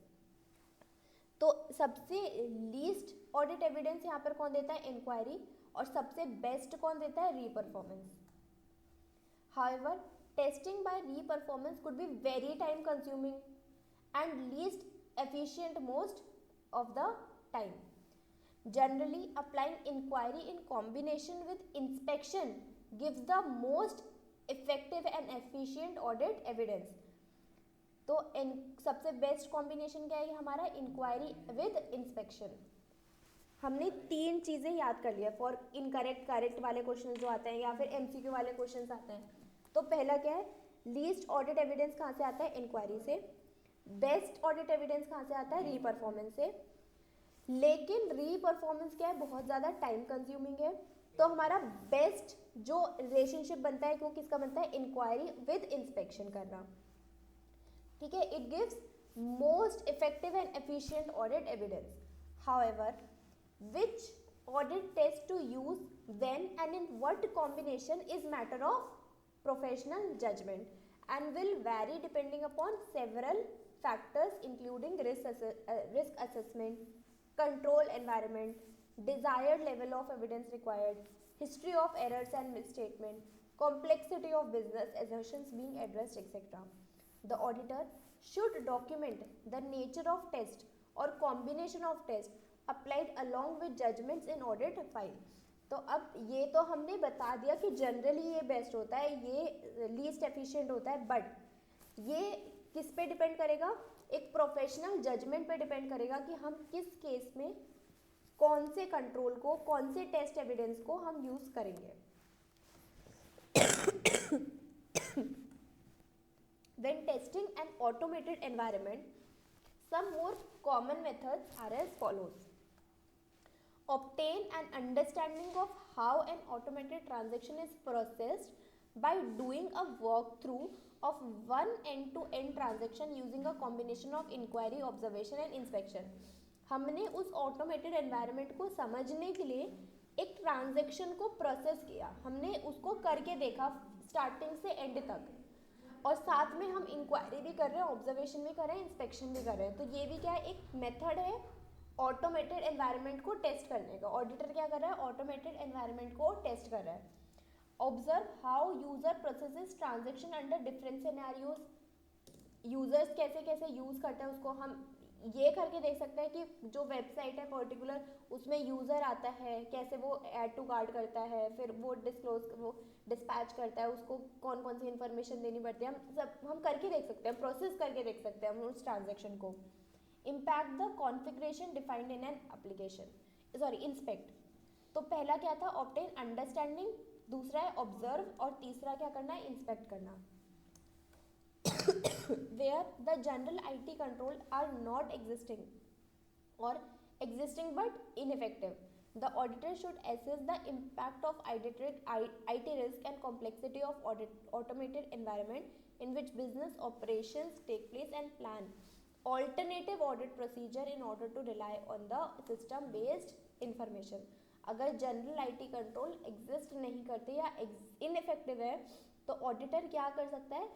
तो सबसे लीस्ट ऑडिट एविडेंस यहाँ पर कौन देता है, इंक्वायरी, और सबसे बेस्ट कौन देता है, reperformance. However testing by reperformance could be very time consuming and least efficient most of the time. Generally applying inquiry in combination with inspection gives the most effective and efficient audit evidence. तो सबसे best combination क्या है हमारा, inquiry with inspection. हमने 3 चीज़ें याद कर लिया फॉर इनकरेक्ट करेक्ट वाले क्वेश्चन जो आते हैं या फिर एमसीक्यू वाले क्वेश्चन आते हैं. तो पहला क्या है, लीस्ट ऑडिट एविडेंस कहाँ से आता है, इंक्वायरी से. बेस्ट ऑडिट एविडेंस कहाँ से आता है, री परफॉर्मेंस से. लेकिन री परफॉर्मेंस क्या है, बहुत ज़्यादा टाइम कंज्यूमिंग है. तो हमारा बेस्ट जो रिलेशनशिप बनता है वो किसका बनता है, इंक्वायरी विद इंस्पेक्शन करना. ठीक है, it gives most effective and efficient audit evidence. However, which audit test to use, when and in what combination is matter of professional judgment and will vary depending upon several factors including risk assessment, control environment, desired level of evidence required, history of errors and misstatement, complexity of business assertions being addressed, etc. The auditor should document the nature of test or combination of test applied along with judgments in audit file. तो अब ये तो हमने बता दिया कि generally ये best होता है, ये लीस्ट एफिशिएंट होता है, बट ये किस पे डिपेंड करेगा, एक प्रोफेशनल जजमेंट पे डिपेंड करेगा कि हम किस केस में कौन से कंट्रोल को, कौन से टेस्ट एविडेंस को हम यूज करेंगे. When testing an automated environment, some more common methods are as follows. Obtain an understanding of how an automated transaction is processed by doing a walkthrough of one end-to-end transaction using a combination of inquiry, observation and inspection. हमने उस automated environment को समझने के लिए एक transaction को process किया, हमने उसको करके देखा स्टार्टिंग से एंड तक, और साथ में हम इंक्वायरी भी कर रहे हैं, ऑब्जर्वेशन भी कर रहे हैं, इंस्पेक्शन भी कर रहे हैं. तो ये भी क्या है, एक मेथड है ऑटोमेटेड एनवायरनमेंट को टेस्ट करने का. ऑडिटर क्या कर रहा है, ऑटोमेटेड एनवायरनमेंट को टेस्ट कर रहा है. Observe how user processes transaction under different scenarios. Users कैसे कैसे यूज करते हैं उसको हम ये करके देख सकते हैं कि जो वेबसाइट है पर्टिकुलर उसमें यूज़र आता है, कैसे वो ऐड टू कार्ट करता है, फिर वो डिस्पैच करता है, उसको कौन कौन सी इन्फॉर्मेशन देनी पड़ती है, हम करके देख सकते हैं, प्रोसेस करके देख सकते हैं हम उस ट्रांजेक्शन को. Impact the configuration defined in an application, sorry inspect. तो पहला क्या था, ऑब्टेन अंडरस्टैंडिंग, दूसरा है ऑब्जर्व, और तीसरा क्या करना है, इंस्पेक्ट करना. Where the general IT control are not existing or existing but ineffective, the auditor should assess the impact of IT risk and complexity of automated environment in which business operations take place and plan alternative audit procedure in order to rely on the system based information. अगर general IT control exist नहीं करते या ineffective है तो auditor क्या कर सकता है,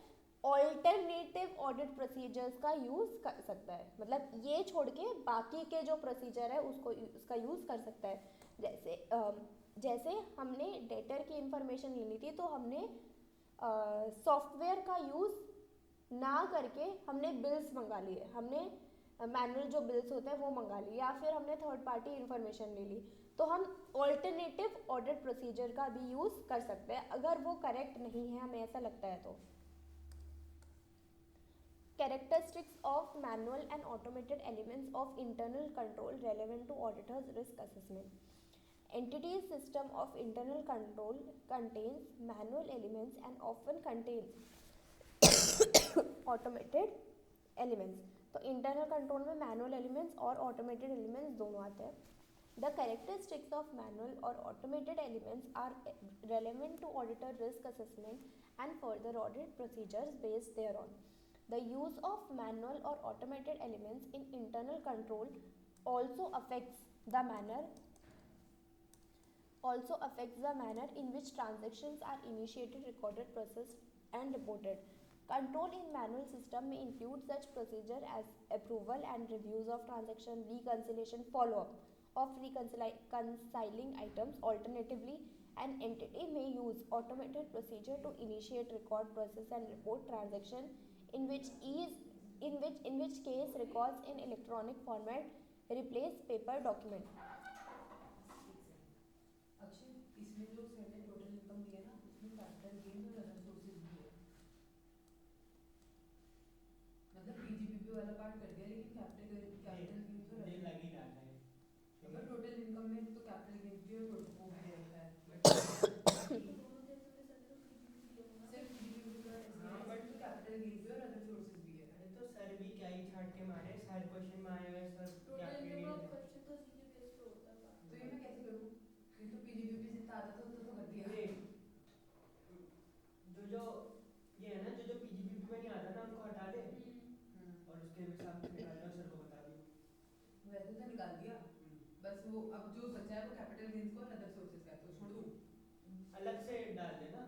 ऑल्टरनेटिव ऑडिट प्रोसीजर्स का यूज़ कर सकता है. मतलब ये छोड़ के बाकी के जो प्रोसीजर है उसका यूज़ कर सकता है. जैसे हमने डेटर की इंफॉर्मेशन लेनी थी तो हमने सॉफ्टवेयर का यूज़ ना करके हमने बिल्स मंगा लिए, हमने मैनुअल जो बिल्स होते हैं वो मंगा लिए, या फिर हमने थर्ड पार्टी इंफॉर्मेशन ले ली. तो हम ऑल्टरनेटिव ऑडिट प्रोसीजर का भी यूज़ कर सकते हैं अगर वो करेक्ट नहीं है, हमें ऐसा लगता है तो. Characteristics of manual and automated elements of internal control relevant to auditor's risk assessment. Entity's system of internal control contains manual elements and often contains automated elements. तो internal control में manual elements और automated elements दोनों आते हैं. The characteristics of manual or automated elements are relevant to auditor risk assessment and further audit procedures based thereon. The use of manual or automated elements in internal control also affects the manner in which transactions are initiated, recorded, processed, and reported. Control in manual system may include such procedure as approval and reviews of transaction, reconciliation, follow-up of reconciling items. Alternatively, an entity may use automated procedure to initiate, record, process, and report transaction, in which case records in electronic format replace paper document. Akshay, इसमें जो set total income दिया ना उसमें capital gain और other sources भी है, मतलब PGPP वाला पार्ट कर दिया लेकिन कैपिटल गेन और मुझे लग ही रहा था अगर टोटल इनकम में तो कैपिटल गेन्स भी और वो भी रहता है बट सिर्फ पीजीबीपी का हाँ, एस्टीमेट but- तो कैपिटल गेन्स भी और अदर सोर्सेज भी है। अरे तो सर भी क्या ही छाट के मारे, हर क्वेश्चन में आया हुआ है सर कैपिटल गेन है। तो ये मैं कैसे करूँ? ये तो पीजीबीपी जितना आता था उतना तो कर दिया। देख, जो जो ये है ना, जो जो पीजीबीपी में नहीं आता ना उनको हटा दे और उसके हिसाब से निकाल दे और सर को बता दियो। वैसे तो निकाल दिया, बस वो अब जो बचा है वो कैपिटल गेन्स को और अदर सोर्सेज का है, तो छोड़ दूँ? अलग से डाल देना।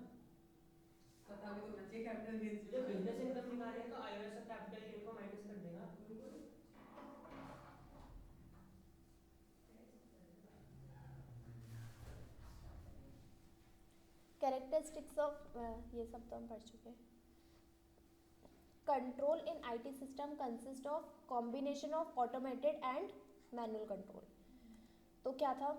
पता भी तो होना चाहिए कैपिटल गेन्स तुझे बिजनेस इनकम निकालनी है तो आईओएस और कैपिटल गेन को माइनस कर देगा। कैरेक्टरिस्टिक्स ऑफ ये सब तो हम पढ़ चुके हैं। Control in IT system consist of combination of automated and manual control. तो क्या था?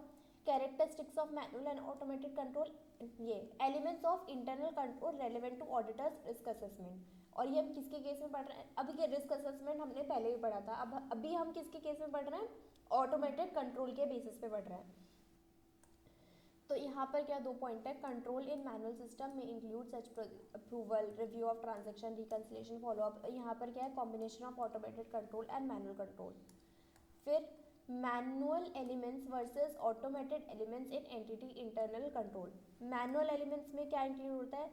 Characteristics of manual and automated control, ये elements of internal control relevant to auditors risk assessment. और ये हम किसके केस में पढ़ रहे हैं? अभी ये रिस्क असेसमेंट हमने पहले भी पढ़ा था, अब अभी हम किसके केस में पढ़ रहे हैं? ऑटोमेटेड कंट्रोल के बेसिस पे पढ़ रहे हैं। तो यहाँ पर क्या दो पॉइंट है? कंट्रोल इन मैनुअल सिस्टम में include such approval, review of transaction, reconciliation, follow up. यहाँ पर क्या है? Combination of automated control and manual control. फिर manual elements versus automated elements in entity internal control. Manual elements में क्या include होता है?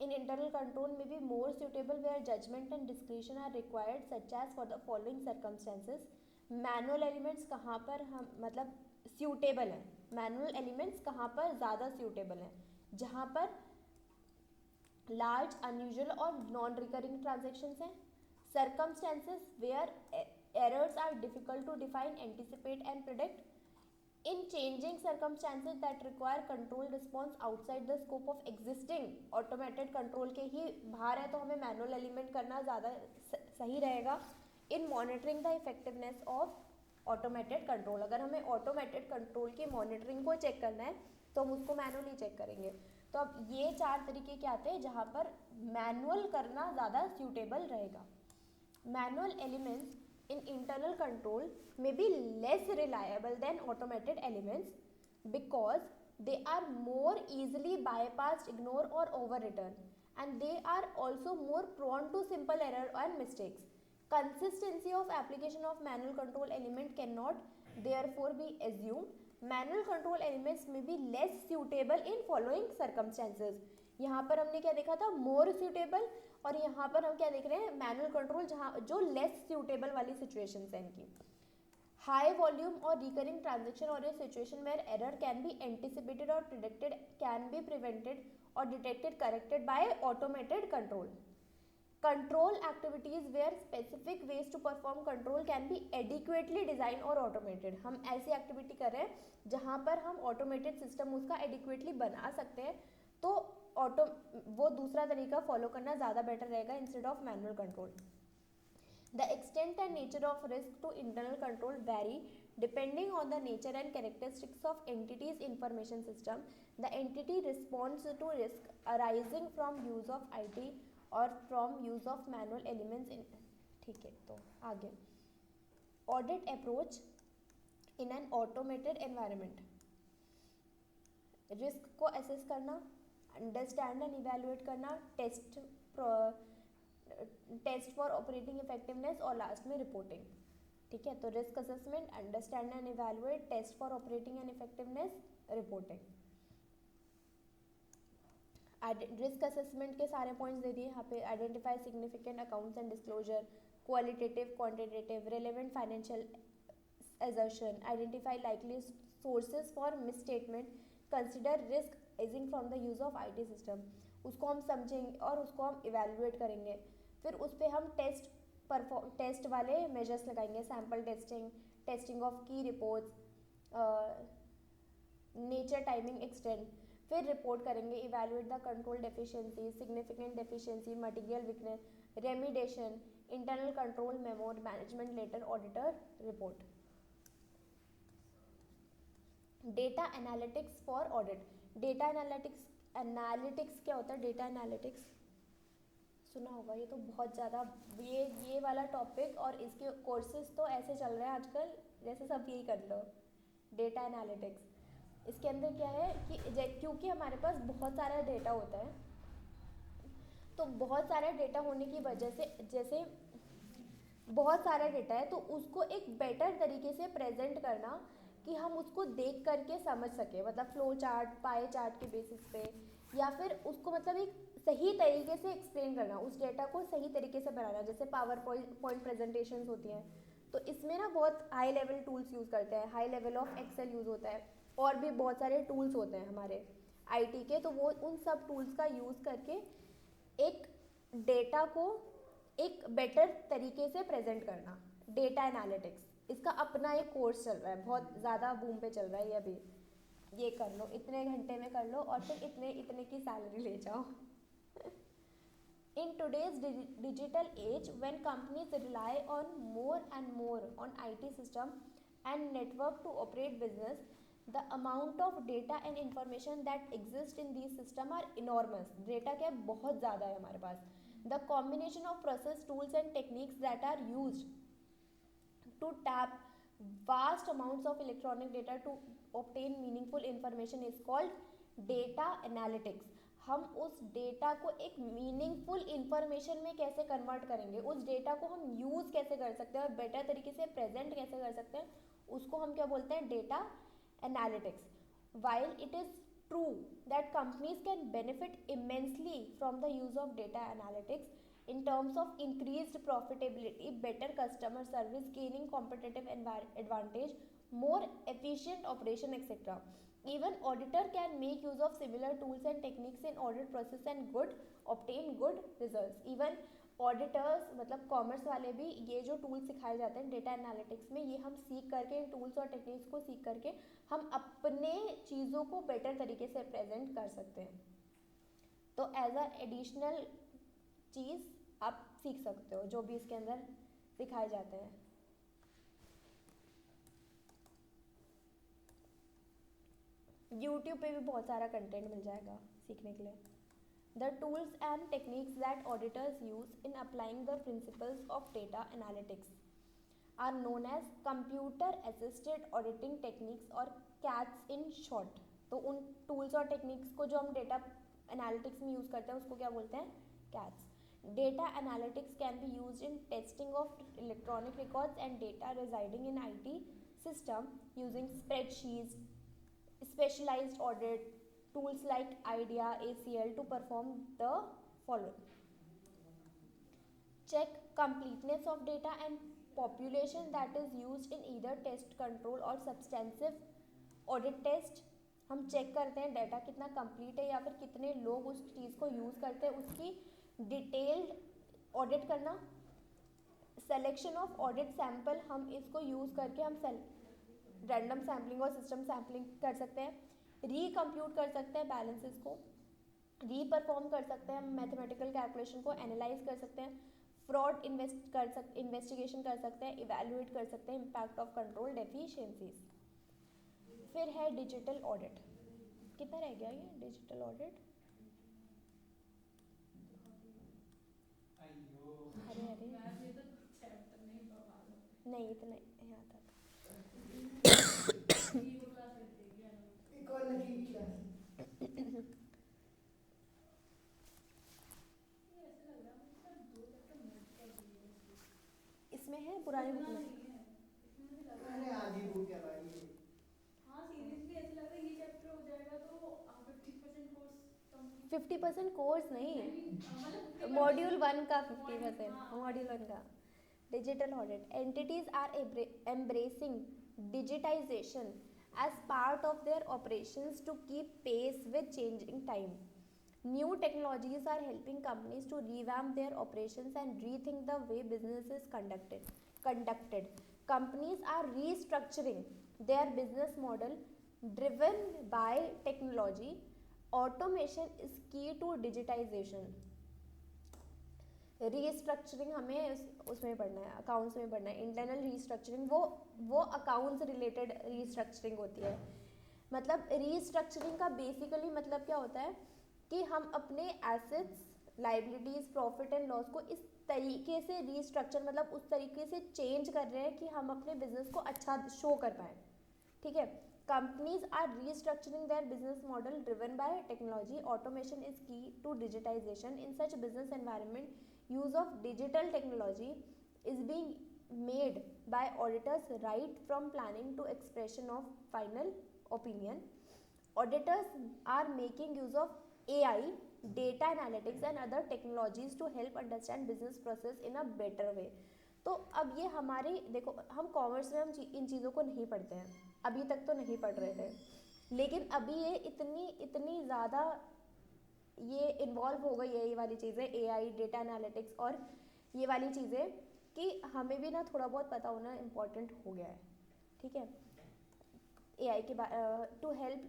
इन इंटरनल कंट्रोल में be more suitable where judgement and discretion are required such as for the following circumstances. Manual elements कहाँ पर हम मतलब suitable हैं? मैनुअल एलिमेंट्स कहाँ पर ज़्यादा सूटेबल हैं? जहाँ पर लार्ज, अनयूजुअल और नॉन रिकरिंग ट्रांजेक्शन्स हैं। Circumstances where errors are difficult to define, anticipate and predict. In changing circumstances that require control response outside the scope of existing automated control के ही बाहर है, तो हमें manual element करना ज़्यादा सही रहेगा। In monitoring the effectiveness of automated control, अगर हमें automated control की monitoring को check करना है तो हम उसको manually check करेंगे। तो अब ये चार तरीके क्या आते हैं जहाँ पर manual करना ज़्यादा suitable रहेगा। Manual elements in internal control may be less reliable than automated elements because they are more easily bypassed, ignored or overwritten, and they are also more prone to simple error and mistakes. Consistency of application of manual control element cannot therefore be assumed. Manual control elements may be less suitable in following circumstances. यहाँ पर हमने क्या देखा था? मोर suitable, और यहाँ पर हम क्या देख रहे हैं? मैनुअल कंट्रोल, जहाँ जो लेस सूटेबल वाली सिचुएशन है इनकी। हाई वॉल्यूम और रिकरिंग ट्रांजेक्शन और a situation where error can be anticipated और प्रिडिक्टेड कैन बी प्रिवेंटेड और detected corrected by automated control. Control activities where specific ways to perform control can be adequately design और automated. हम ऐसी activity कर रहे हैं जहाँ पर हम ऑटोमेटेड सिस्टम उसका एडिक्वेटली बना सकते हैं, तो वो दूसरा तरीका फॉलो करना ज़्यादा बेटर रहेगा instead of manual control. The extent and nature of risk to internal control vary depending on the nature and characteristics of entities information system. The entity responds to risk arising from use of IT और from use of manual elements in. ठीक है, तो आगे audit approach in an automated environment. Risk को assess करना, understand and evaluate करना, test for operating effectiveness और last में रिपोर्टिंग। ठीक है, तो risk assessment, understand and evaluate, test for operating and effectiveness, reporting. Risk assessment के सारे पॉइंट्स दे दिए यहाँ पे। Identify significant accounts and disclosure, qualitative, quantitative, relevant financial assertion, identify likely sources for misstatement, consider risk arising from the use of IT system। उसको हम समझेंगे और उसको हम इवेलुएट करेंगे, फिर उस पर हम टेस्ट वाले मेजर्स लगाएंगे, सैम्पल टेस्टिंग, टेस्टिंग ऑफ की रिपोर्ट्स, नेचर, टाइमिंग, एक्सटेंट। फिर रिपोर्ट करेंगे, evaluate the control deficiency, significant deficiency, material weakness, remediation, internal control memo, management letter, auditor report. Data analytics for audit. Data analytics क्या होता है? Data analytics सुना होगा, ये तो बहुत ज़्यादा ये वाला टॉपिक और इसके कोर्सेज तो ऐसे चल रहे हैं आजकल जैसे सब यही कर लो, डेटा एनालिटिक्स। इसके अंदर क्या है कि क्योंकि हमारे पास बहुत सारा डेटा होता है, तो बहुत सारा डेटा होने की वजह से, जैसे बहुत सारा डेटा है तो उसको एक बेटर तरीके से प्रेजेंट करना कि हम उसको देख करके समझ सके, मतलब फ्लो चार्ट, पाई चार्ट के बेसिस पे, या फिर उसको मतलब एक सही तरीके से एक्सप्लेन करना, उस डेटा को सही तरीके से बनाना। जैसे पावर पॉइंट प्रेजेंटेशंस होती हैं, तो इसमें ना बहुत हाई लेवल टूल्स यूज़ करते हैं, high level of Excel use होता है, और भी बहुत सारे टूल्स होते हैं हमारे आईटी के, तो वो उन सब टूल्स का यूज़ करके एक डेटा को एक बेटर तरीके से प्रेजेंट करना, डेटा एनालिटिक्स। इसका अपना एक कोर्स चल रहा है, बहुत ज़्यादा बूम पे चल रहा है ये अभी। ये कर लो, इतने घंटे में कर लो और फिर इतने इतने की सैलरी ले जाओ। In today's digital age, when companies rely on more and more on IT system and network to operate business, the amount of data and information that exist in these system are enormous. Data क्या है, बहुत ज़्यादा है हमारे पास। The combination of process tools and techniques that are used to tap vast amounts of electronic data to obtain meaningful information is called data analytics. हम उस data को एक मीनिंगफुल इंफॉर्मेशन में कैसे कन्वर्ट करेंगे, उस डेटा को हम यूज़ कैसे कर सकते हैं और बेटर तरीके से प्रेजेंट कैसे कर सकते हैं, उसको हम क्या बोलते हैं, data analytics. While it is true that companies can benefit immensely from the use of data analytics in terms of increased profitability, better customer service, gaining competitive advantage, more efficient operation, etc. Even auditor can make use of similar tools and techniques in audit process and obtain good results. Even auditors मतलब commerce वाले भी ये जो tools सिखाए जाते हैं data analytics में, ये हम सीख करके, इन टूल्स और टेक्निक्स को सीख करके हम अपने चीज़ों को बेटर तरीके से प्रेजेंट कर सकते हैं। तो एज अ एडिशनल चीज़ आप सीख सकते हो जो भी इसके अंदर सिखाए जाते हैं। यूट्यूब पे भी बहुत सारा कंटेंट मिल जाएगा सीखने के लिए। The tools and techniques that auditors use in applying the principles of data analytics are known as computer assisted auditing techniques or CATs in short. तो उन tools और techniques को जो हम data analytics में use करते हैं उसको क्या बोलते हैं, CATs. Data analytics can be used in testing of electronic records and data residing in IT system using spreadsheets, specialized audit tools like IDEA, ACL to perform the following: check completeness of data and population that is used in either test control or substantive audit test. हम check करते हैं data कितना complete है या फिर कितने लोग उस चीज़ को यूज़ करते हैं, उसकी डिटेल्ड ऑडिट करना. सेलेक्शन ऑफ ऑडिट सैंपल, हम इसको यूज़ करके हम रैंडम सैम्पलिंग और सिस्टम सैम्पलिंग कर सकते हैं. रीकम्प्यूट कर सकते हैं बैलेंसेस को, रीपरफॉर्म कर सकते हैं मैथमेटिकल कैलकुलेशन को, एनालाइज कर सकते हैं, फ्रॉड इन्वेस्टिगेशन कर सकते हैं, इवैल्यूएट कर सकते हैं इम्पैक्ट ऑफ कंट्रोल डेफिशिएंसीज. फिर है डिजिटल ऑडिट. कितना रह गया ये डिजिटल ऑडिट? अरे अरे नहीं, इतना यहाँ तक. इसमें है पुरानी बुक में. अरे आधी बुक है भाई ये. हाँ सीरियसली ऐसा लग रहा है ये चैप्टर हो जाएगा तो 50% कोर्स कंप्लीट. 50% कोर्स नहीं, मतलब मॉड्यूल 1 का 50%, मॉड्यूल 1 का. Digital audit. Entities are embracing digitization as part of their operations to keep pace with changing time. New technologies are helping companies to revamp their operations and rethink the way business is conducted. Companies are restructuring their business model driven by technology. Automation is key to digitization. Restructuring हमें उसमें पढ़ना है, accounts में पढ़ना है. Internal restructuring वो accounts related restructuring होती है. मतलब रीस्ट्रक्चरिंग का बेसिकली मतलब क्या होता है कि हम अपने assets, liabilities, profit and loss को इस तरीके से रीस्ट्रक्चर, मतलब उस तरीके से चेंज कर रहे हैं कि हम अपने बिजनेस को अच्छा शो कर पाए, ठीक है। Companies are restructuring their business model driven by technology, automation is key to digitisation. In such business environment use of digital technology is being made by auditors right from planning to expression of final opinion. Auditors are making use of AI, data analytics and other technologies to help understand business process in a better way. तो अब ये हमारे, देखो हम commerce में हम इन चीज़ों को नहीं पढ़ते हैं, अभी तक तो नहीं पढ़ रहे थे, लेकिन अभी ये इतनी ज़्यादा ये इन्वॉल्व हो गई है ये वाली चीज़ें, AI, डेटा एनालिटिक्स और ये वाली चीज़ें, कि हमें भी ना थोड़ा बहुत पता होना इम्पॉर्टेंट हो गया है, ठीक है। AI के to help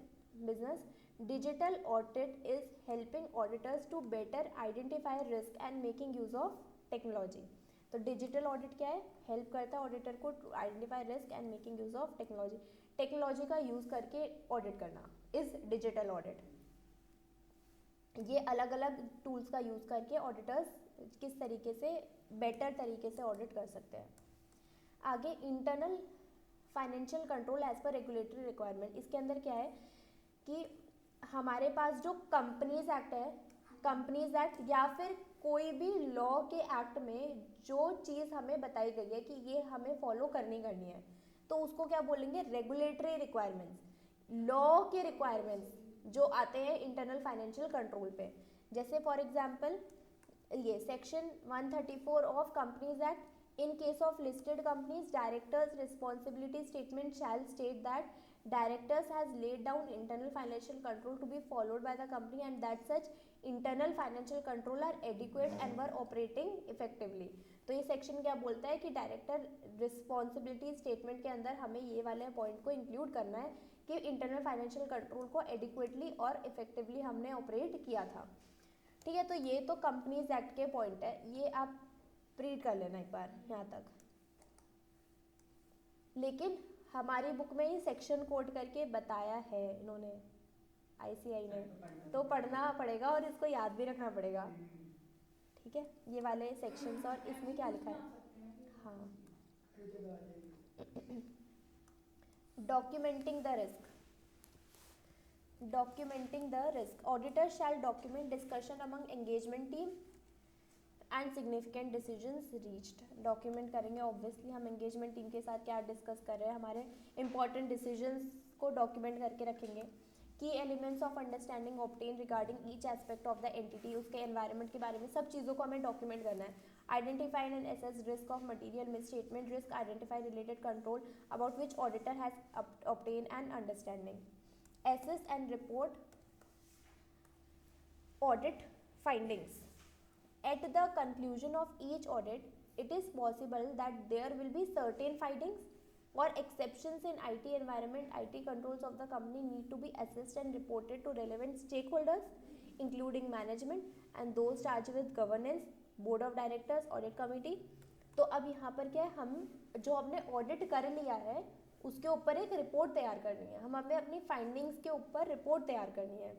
business, digital audit is helping auditors to better identify risk and making use of technology. तो डिजिटल ऑडिट क्या है, हेल्प करता है ऑडिटर को to identify risk and making use of technology. Technology का use करके audit करना is digital audit. ये अलग अलग टूल्स का यूज करके ऑडिटर्स किस तरीके से बेटर तरीके से ऑडिट कर सकते हैं। आगे internal financial control as per regulatory requirement, इसके अंदर क्या है कि हमारे पास जो कंपनीज एक्ट है, कंपनीज एक्ट या फिर कोई भी लॉ के एक्ट में जो चीज़ हमें बताई गई है कि ये हमें फॉलो करनी है, तो उसको क्या बोलेंगे, रेगुलेटरी रिक्वायरमेंट्स। लॉ के रिक्वायरमेंट्स जो आते हैं इंटरनल फाइनेंशियल कंट्रोल पे, जैसे फॉर एग्जांपल ये section 134 of companies act, in case of listed companies directors responsibility statement shall state that directors has laid down internal financial control to be followed by the company and that such internal financial control are adequate and were operating effectively। तो ये section क्या बोलता है कि director responsibility statement के अंदर हमें ये वाले पॉइंट को इंक्लूड करना है कि इंटरनल फाइनेंशियल कंट्रोल को एडिक्वेटली और इफेक्टिवली हमने ऑपरेट किया था, ठीक है। तो ये तो कंपनीज एक्ट के पॉइंट है, ये आप रीड कर लेना एक बार यहाँ तक। लेकिन हमारी बुक में ही सेक्शन कोड करके बताया है इन्होंने, ICAI ने, तो पढ़ना पड़ेगा और इसको याद भी रखना पड़ेगा, ठीक है, ये वाले सेक्शंस। और इसमें क्या लिखा है, हाँ, documenting the risk, documenting the risk, auditor shall document discussion among engagement team and significant decisions reached. Document करेंगे ऑब्वियसली हम एंगेजमेंट टीम के साथ क्या डिस्कस कर रहे हैं, हमारे इंपॉर्टेंट डिसीजंस को डॉक्यूमेंट करके रखेंगे। की elements of understanding obtain regarding each aspect of the entity, उसके एनवायरनमेंट के बारे में सब चीज़ों को हमें डॉक्यूमेंट करना है। Identify and assess risk of material misstatement, risk identify related control about which auditor has obtain and understanding, assess and report audit findings. At the conclusion of each audit, it is possible that there will be certain findings or exceptions in IT environment. IT controls of the company need to be assessed and reported to relevant stakeholders, including management and those charged with governance, board of directors, audit committee. तो अब यहाँ पर क्या है, हम जो हमने audit कर लिया है उसके ऊपर एक रिपोर्ट तैयार करनी है, हम हमें अपनी फाइंडिंग्स के ऊपर रिपोर्ट तैयार करनी है,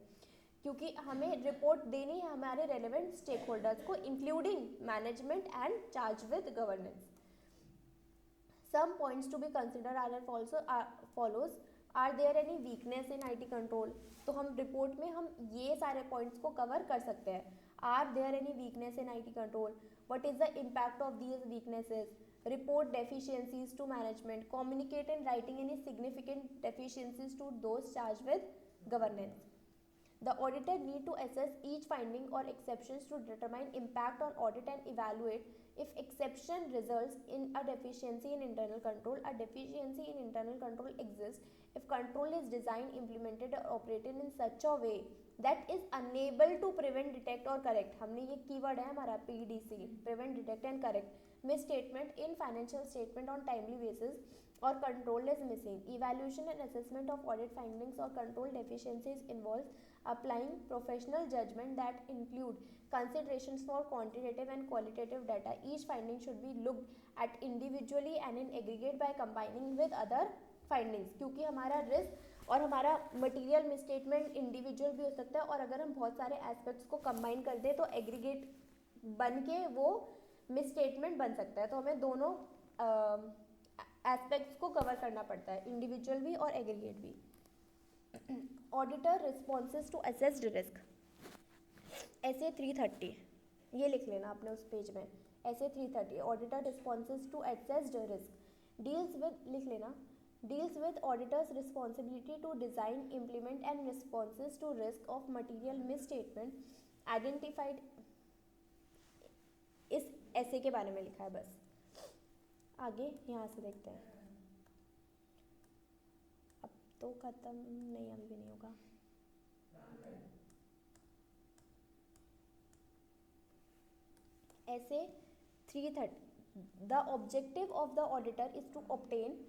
क्योंकि हमें रिपोर्ट देनी है हमारे रेलेवेंट स्टेक होल्डर्स को, including management and charge with governance. Some points to be consider are follows, are there any weakness in IT control, तो हम रिपोर्ट में हम ये सारे पॉइंट्स को कवर कर सकते हैं। Are there any weakness in IT control, what is the impact of these weaknesses, report deficiencies to management, communicate in writing any significant deficiencies to those charged with governance. The auditor need to assess each finding or exceptions to determine impact on audit and evaluate if exception results in a deficiency in internal control. A deficiency in internal control exists if control is designed, implemented or operated in such a way that is unable to prevent, detect or correct. हमने ये keyword है हमारा PDC, prevent, detect and correct misstatement in financial statement on timely basis or control is missing. Evaluation and assessment of audit findings or control deficiencies involves applying professional judgment that include considerations for quantitative and qualitative data. Each finding should be looked at individually and in aggregate by combining with other findings, क्योंकि हमारा risk और हमारा material misstatement individual भी हो सकता है, और अगर हम बहुत सारे एस्पेक्ट्स को कंबाइन कर दें तो एग्रीगेट बन के वो मिसस्टेटमेंट बन सकता है। तो हमें दोनों एस्पेक्ट्स को कवर करना पड़ता है, इंडिविजुअल भी और एग्रीगेट भी। Auditor responses to assessed risk, ऐसे 330 ये लिख लेना आपने उस पेज में, ऐसे 330 auditor responses to assessed risk deals with, लिख लेना, deals with auditor's responsibility to design, implement and responses to risk of material misstatement identified। इस ऐसे के बारे में लिखा है बस। आगे यहाँ से देखते हैं, अब तो खत्म नहीं, अभी भी नहीं होगा। ऐसे 330, the objective of the auditor is to obtain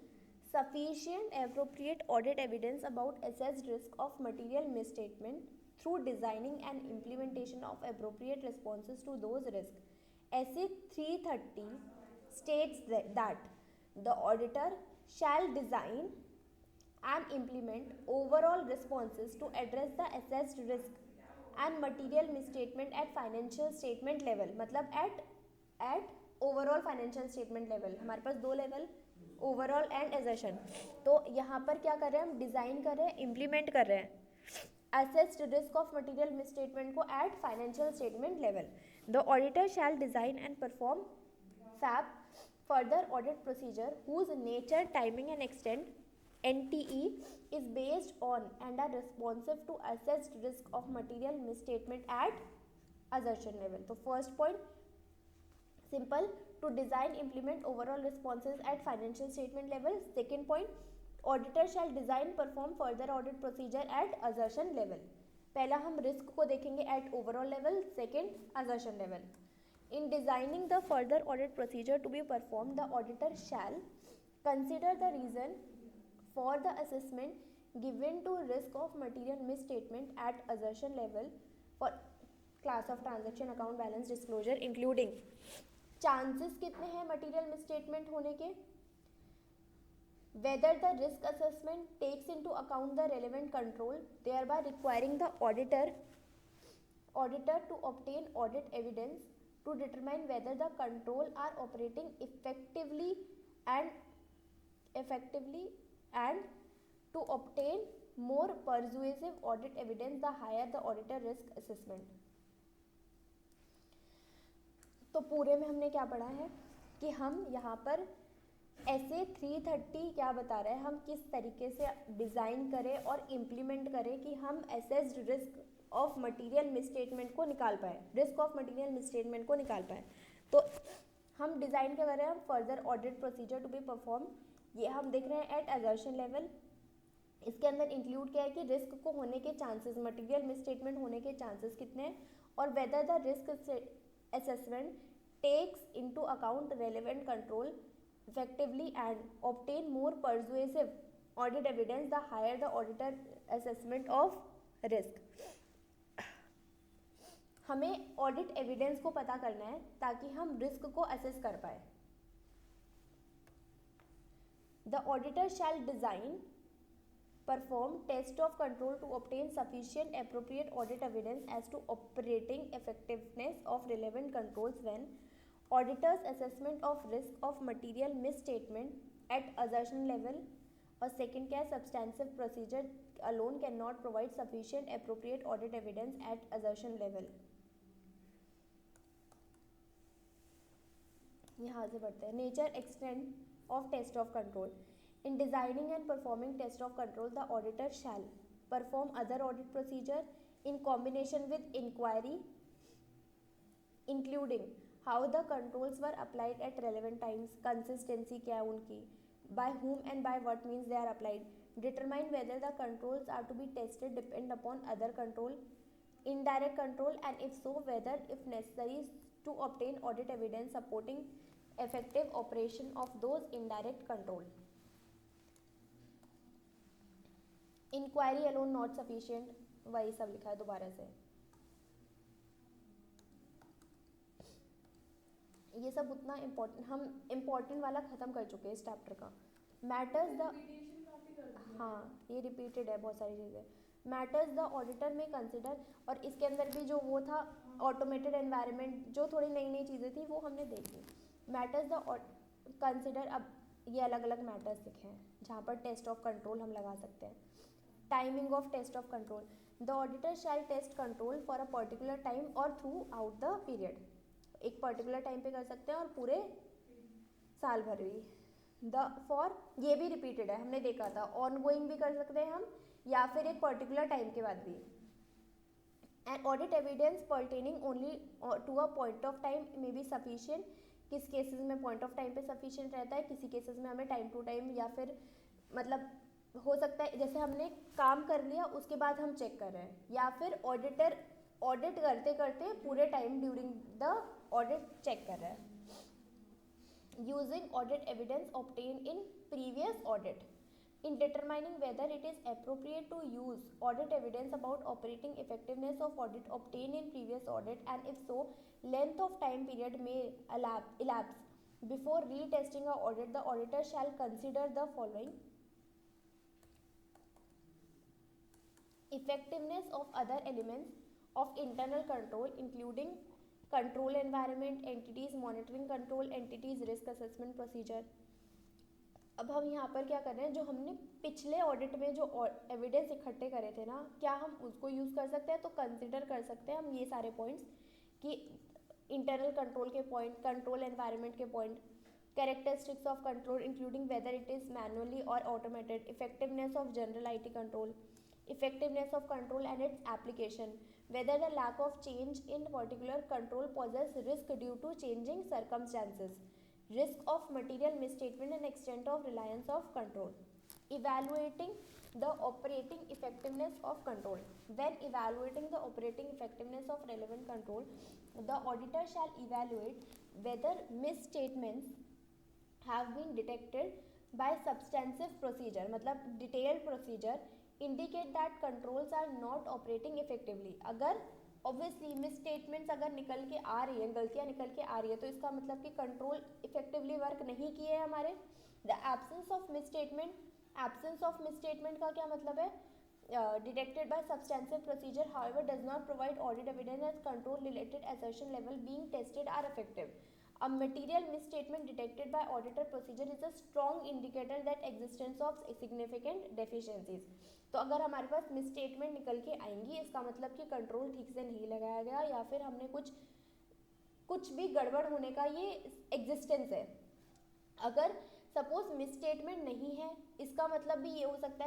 sufficient appropriate audit evidence about assessed risk of material misstatement through designing and implementation of appropriate responses to those risks. ऐसे 330 states that the auditor shall design and implement overall responses to address the assessed risk and material misstatement at financial statement level। मतलब at overall financial statement level, हमारे पास दो level, overall and assertion. तो यहाँ पर क्या कर रहे हैं हम, डिज़ाइन कर रहे हैं, इम्प्लीमेंट कर रहे हैं assessed risk of material misstatement को at financial statement level. The auditor shall design and perform fab further audit procedure whose nature, timing and extent NTE is based on and are responsive to assessed risk of material misstatement at assertion level। तो first point simple, to design implement overall responses at financial statement level। second point, auditor shall design perform further audit procedure at assertion level। पहला हम risk को देखेंगे at overall level, second assertion level। in designing the further audit procedure to be performed, the auditor shall consider the reason for the assessment given to risk of material misstatement at assertion level for class of transaction, account balance, disclosure including chances कितने हैं material misstatement होने के, whether the risk assessment takes into account the relevant control thereby requiring the auditor to obtain audit evidence to determine whether the control are operating effectively and to obtain more persuasive audit evidence the higher the auditor risk assessment। तो पूरे में हमने क्या पढ़ा है कि हम यहाँ पर ऐसे 330 क्या बता रहे हैं, हम किस तरीके से डिज़ाइन करें और इम्प्लीमेंट करें कि हम assessed risk of material misstatement को निकाल पाए, रिस्क ऑफ मटेरियल मिसस्टेटमेंट को निकाल पाए। तो हम डिज़ाइन क्या कर रहे हैं, हम further audit procedure to be perform, ये हम देख रहे हैं एट असर्शन लेवल। इसके अंदर इंक्लूड क्या है कि रिस्क को होने के चांसेस, मटेरियल मिसस्टेटमेंट होने के चांसेस कितने हैं, और weather the risk assessment takes into account relevant control effectively and obtain more persuasive audit evidence the higher the auditor assessment of risk। हमें ऑडिट एविडेंस को पता करना है ताकि हम रिस्क को असेस कर पाए। The auditor shall design, perform test of control to obtain sufficient appropriate audit evidence as to operating effectiveness of relevant controls when auditor's assessment of risk of material misstatement at assertion level। और second क्या है, substantive procedure alone cannot provide sufficient appropriate audit evidence at assertion level। यहाँ से बढ़ते हैं, nature extent of test of control। In designing and performing test of control, the auditor shall perform other audit procedure in combination with inquiry, including how the controls were applied at relevant times, consistency क्या है उनकी, by whom and by what means they are applied, determine whether the controls are to be tested depend upon other control, indirect control, and if so, whether if necessary to obtain audit evidence supporting effective operation of those indirect control। Inquiry alone not sufficient, वही सब लिखा है दोबारा से। ये सब उतना important, हम इम्पोर्टेंट वाला ख़त्म कर चुके हैं इस चैप्टर का। मैटर्स द, रिपीटेशन काफी कर दिया। हाँ ये रिपीटेड है बहुत सारी चीज़ें। मैटर्स द ऑडिटर में कंसिडर, और इसके अंदर भी जो वो था ऑटोमेटेड एनवायरनमेंट, जो थोड़ी नई नई चीज़ें थी वो हमने देखी। मैटर्स द कंसिडर, अब ये अलग अलग मैटर्स लिखे हैं जहाँ पर टेस्ट ऑफ कंट्रोल हम लगा सकते हैं। Timing of test of control, the auditor shall test control for a particular time और थ्रू आउट द पीरियड, एक पर्टिकुलर टाइम पे कर सकते हैं और पूरे साल भर भी। द फॉर, ये भी रिपीटेड है, हमने देखा था, ऑन गोइंग भी कर सकते हैं हम, या फिर एक पर्टिकुलर टाइम के बाद भी। And audit evidence pertaining only to a point of time may be sufficient, किस केसेस में पॉइंट ऑफ टाइम पे सफिशिएंट रहता है, किसी केसेस में हमें टाइम टू टाइम, या फिर मतलब हो सकता है जैसे हमने काम कर लिया उसके बाद हम चेक कर रहे हैं, या फिर ऑडिटर ऑडिट करते करते पूरे time during the audit check कर रहा है। Using audit evidence obtain in previous audit, in determining whether it is appropriate to use audit evidence about operating effectiveness of audit obtained in previous audit, and if so, length of time period may elapse before retesting a audit. The auditor shall consider the following: effectiveness of other elements of internal control including control environment, entities monitoring control, entities risk assessment procedure. अब हम यहाँ पर क्या कर रहे हैं, जो हमने पिछले ऑडिट में जो एविडेंस इकट्ठे करे थे ना, क्या हम उसको यूज़ कर सकते हैं? तो कंसिडर कर सकते हैं हम ये सारे पॉइंट्स कि इंटरनल कंट्रोल के पॉइंट, कंट्रोल एनवायरनमेंट के point, characteristics of control including whether it is manually और automated, effectiveness of general IT कंट्रोल, effectiveness of control and its application, whether the lack of change in particular control poses risk due to changing circumstances, risk of material misstatement and extent of reliance of control. Evaluating the operating effectiveness of control. When evaluating the operating effectiveness of relevant control, the auditor shall evaluate whether misstatements have been detected by substantive procedure, मतलब detailed procedure, indicate that controls are not operating effectively. अगर obviously misstatements अगर निकल के आ रही है, गलतियाँ निकल के आ रही है, तो इसका मतलब कि कंट्रोल इफेक्टिवली वर्क नहीं किए हैं हमारे। The absence of misstatement, absence of misstatement का क्या मतलब है? Detected by substantive procedure however does not provide audit evidence as control related assertion level being tested are effective. A material misstatement detected by auditor procedure is a strong indicator that existence of significant deficiencies. तो अगर हमारे पास misstatement निकल के आएंगी, इसका मतलब कि control ठीक से नहीं लगाया गया, या फिर हमने कुछ भी गड़बड़ होने का ये एग्जिस्टेंस है। अगर सपोज मिसस्टेटमेंट नहीं है, इसका मतलब भी ये हो सकता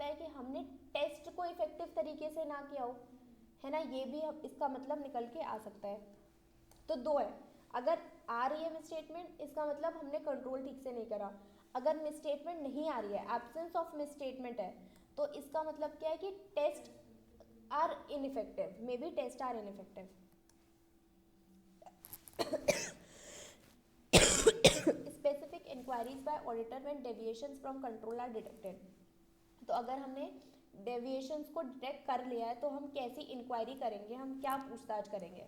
है कि हमने टेस्ट को इफेक्टिव तरीके से ना किया हो, है ना, ये भी इसका मतलब निकल के आ सकता है। तो दो है, अगर आ रही है मिसस्टेटमेंट, इसका मतलब हमने कंट्रोल ठीक से नहीं करा। अगर मिसस्टेटमेंट नहीं आ रही है, एब्सेंस ऑफ मिसस्टेटमेंट है, तो इसका मतलब क्या है कि test are ineffective, may be test are ineffective. Specific inquiries by auditor when deviations from control are detected. तो अगर हमने डेविएशंस को डिटेक्ट कर लिया है, तो हम कैसी इंक्वायरी करेंगे, हम क्या पूछताछ करेंगे?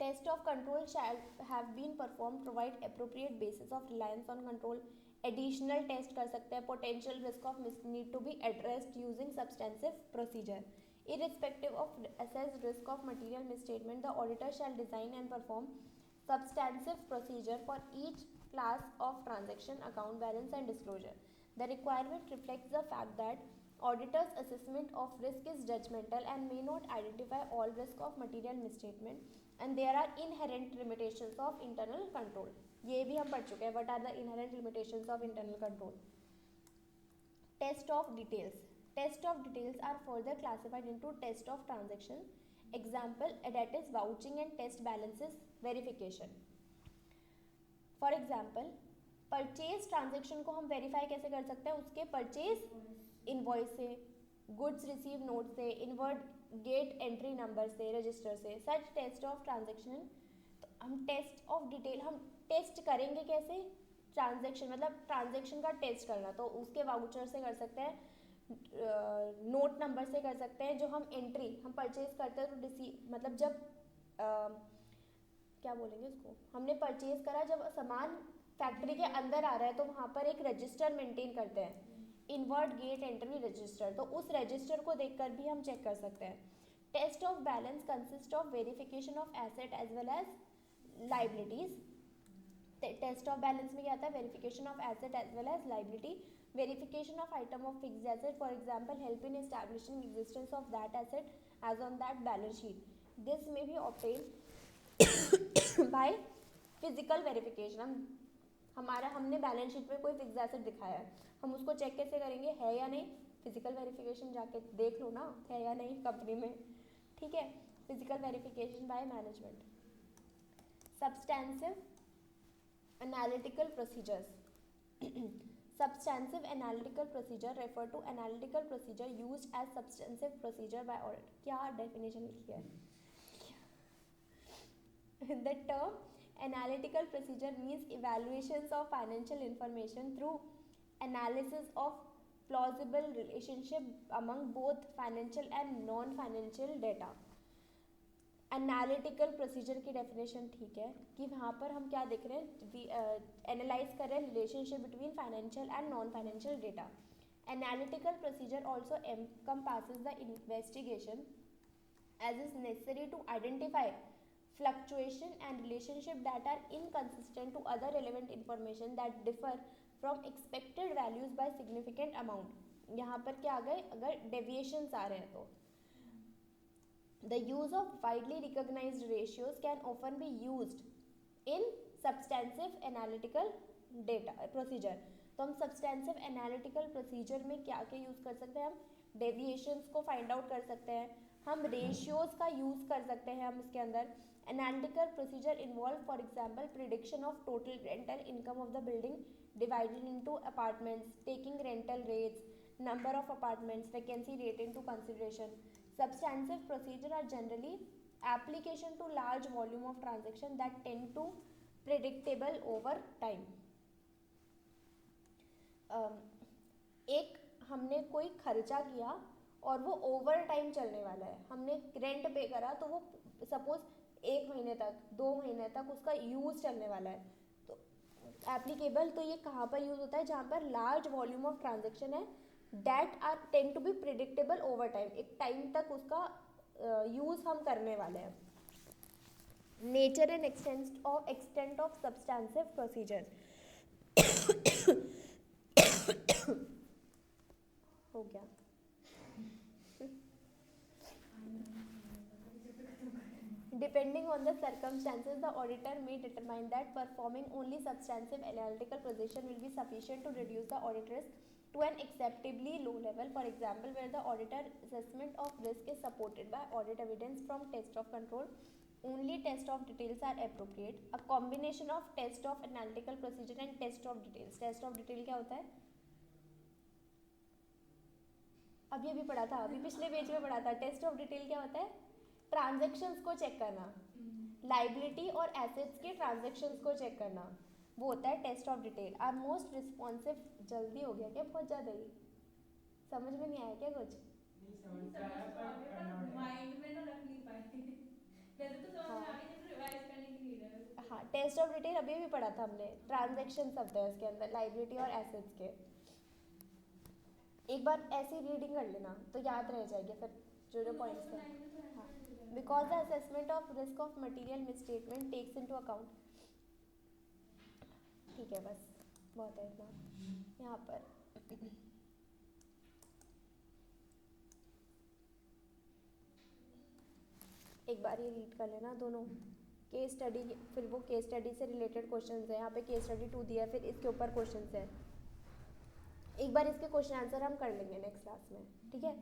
Test of control shall have been performed, provide appropriate basis of reliance on control. Additional test कर सकते हैं, potential risk of need to be addressed using substantive procedure. Irrespective of assessed risk of material misstatement, the auditor shall design and perform substantive procedure for each class of transaction, account balance and disclosure. The requirement reflects the fact that auditor's assessment of risk is judgmental and may not identify all risk of material misstatement, and there are inherent limitations of internal control. ये भी हम पढ़ चुके हैं, what are the inherent limitations of internal control. Test of details. Test of details are further classified into test of transaction, example that is vouching and test balances verification. For example, purchase transaction को हम verify कैसे कर सकते हैं? उसके purchase invoice से, goods receive note से, inward gate entry number से, रजिस्टर से। सच टेस्ट ऑफ ट्रांजेक्शन, तो हम टेस्ट ऑफ डिटेल हम टेस्ट करेंगे कैसे? ट्रांजेक्शन मतलब ट्रांजेक्शन का टेस्ट करना, तो उसके वाउचर से कर सकते हैं, नोट नंबर से कर सकते हैं। जो हम एंट्री हम परचेज करते हैं तो मतलब जब क्या बोलेंगे उसको, हमने परचेज करा, जब सामान फैक्ट्री के अंदर आ रहा है तो वहाँ पर एक रजिस्टर मेंटेन करते हैं, इनवर्ट गेट एंट्री रजिस्टर, तो उस रजिस्टर को देखकर भी हम चेक कर सकते हैं. Test of balance consist of verification of asset as well as liabilities. Test of balance में क्या आता है, verification of asset as well as liability, verification of item of fixed asset, for example help in establishing existence of that asset as on that balance sheet. This may be obtain by physical verification. हमने balance sheet में कोई fix asset दिखाया है, हम उसको check कैसे करेंगे, है या नहीं, फिजिकल वेरिफिकेशन जाके देख लो ना, है या नहीं कंपनी में. ठीक है, physical verification by management. Substantive analytical procedures. Substantive analytical procedure refer to analytical procedure used as substantive procedure by audit. क्या definition लिखी है? The term analytical procedure means evaluations of financial information through analysis of plausible relationship among both financial and non-financial data. Analytical procedure की definition ठीक है कि वहाँ पर हम क्या देख रहे हैं, एनालाइज कर रहे हैं relationship between financial and non financial data. Analytical procedure also encompasses the investigation as is necessary to identify fluctuation and relationship that are inconsistent to other relevant information that differ from expected values by significant amount. यहाँ पर क्या आ गए, अगर deviations आ रहे हैं तो the use of widely recognized ratios can often be used in substantive analytical data procedure. तो हम substantive analytical procedure में क्या क्या यूज़ कर सकते हैं, हम deviations को find out कर सकते हैं, हम ratios का यूज़ कर सकते हैं हम इसके अंदर. Analytical procedure involve for example prediction of total rental income of the building divided into apartments, taking rental rates, number of apartments, vacancy rate into consideration. Substantive procedure are generally application to large volume of transaction that tend to predictable over time. एक हमने कोई खर्चा किया और वो over time चलने वाला है, हमने रेंट पे करा तो वो सपोज 1 महीने तक 2 महीने तक उसका यूज चलने वाला है, तो एप्लीकेबल. तो ये कहाँ पर यूज होता है, जहाँ पर लार्ज वॉल्यूम ऑफ ट्रांजेक्शन है that are tend to be predictable over time, एक टाइम तक उसका यूज हम करने वाले हैं. Nature and extent of substantive procedure. हो गया. Depending on the circumstances, the auditor may determine that performing only substantive analytical procedure will be sufficient to reduce the audit risk to an acceptably low level. For example, where the auditor assessment of risk is supported by audit evidence from test of control, only test of details are appropriate. A combination of test of analytical procedure and test of details. Test of detail क्या होता है, अभी पढ़ा था, अभी पिछले page में पढ़ा था. टेस्ट ऑफ डिटेल क्या होता है, ट्रांजेक्शन्स को चेक करना, लाइबिलिटी और एसेट्स के ट्रांजेक्शन्स को चेक करना, वो होता है test of detail. Are most responsive. जल्दी हो गया क्या, बहुत ज़्यादा ही समझ में नहीं आया क्या कुछ? नहीं समझ तो आया पर माइंड में ना रख नहीं पाए. वैसे तो समझ में आ गई, जब रिवाइज करने की नीड है. हाँ, टेस्ट ऑफ डिटेल अभी भी पढ़ा था हमने. ट्रांजेक्शन शब्द है इसके अंदर, लाइबिलिटी और एसेट्स के. एक बार ऐसी रीडिंग कर लेना तो याद रह जाएगी फिर जो पॉइंट्स हैं. हाँ, because the assessment of risk of material misstatement takes into account. ठीक है, बस बहुत है इतना. यहाँ पर एक बार ये रीड कर लेना दोनों केस स्टडी, फिर वो केस स्टडी से रिलेटेड क्वेश्चंस है. यहाँ पे केस स्टडी 2 दिया है, फिर इसके ऊपर क्वेश्चंस है. एक बार इसके क्वेश्चन आंसर हम कर लेंगे नेक्स्ट क्लास में, ठीक है.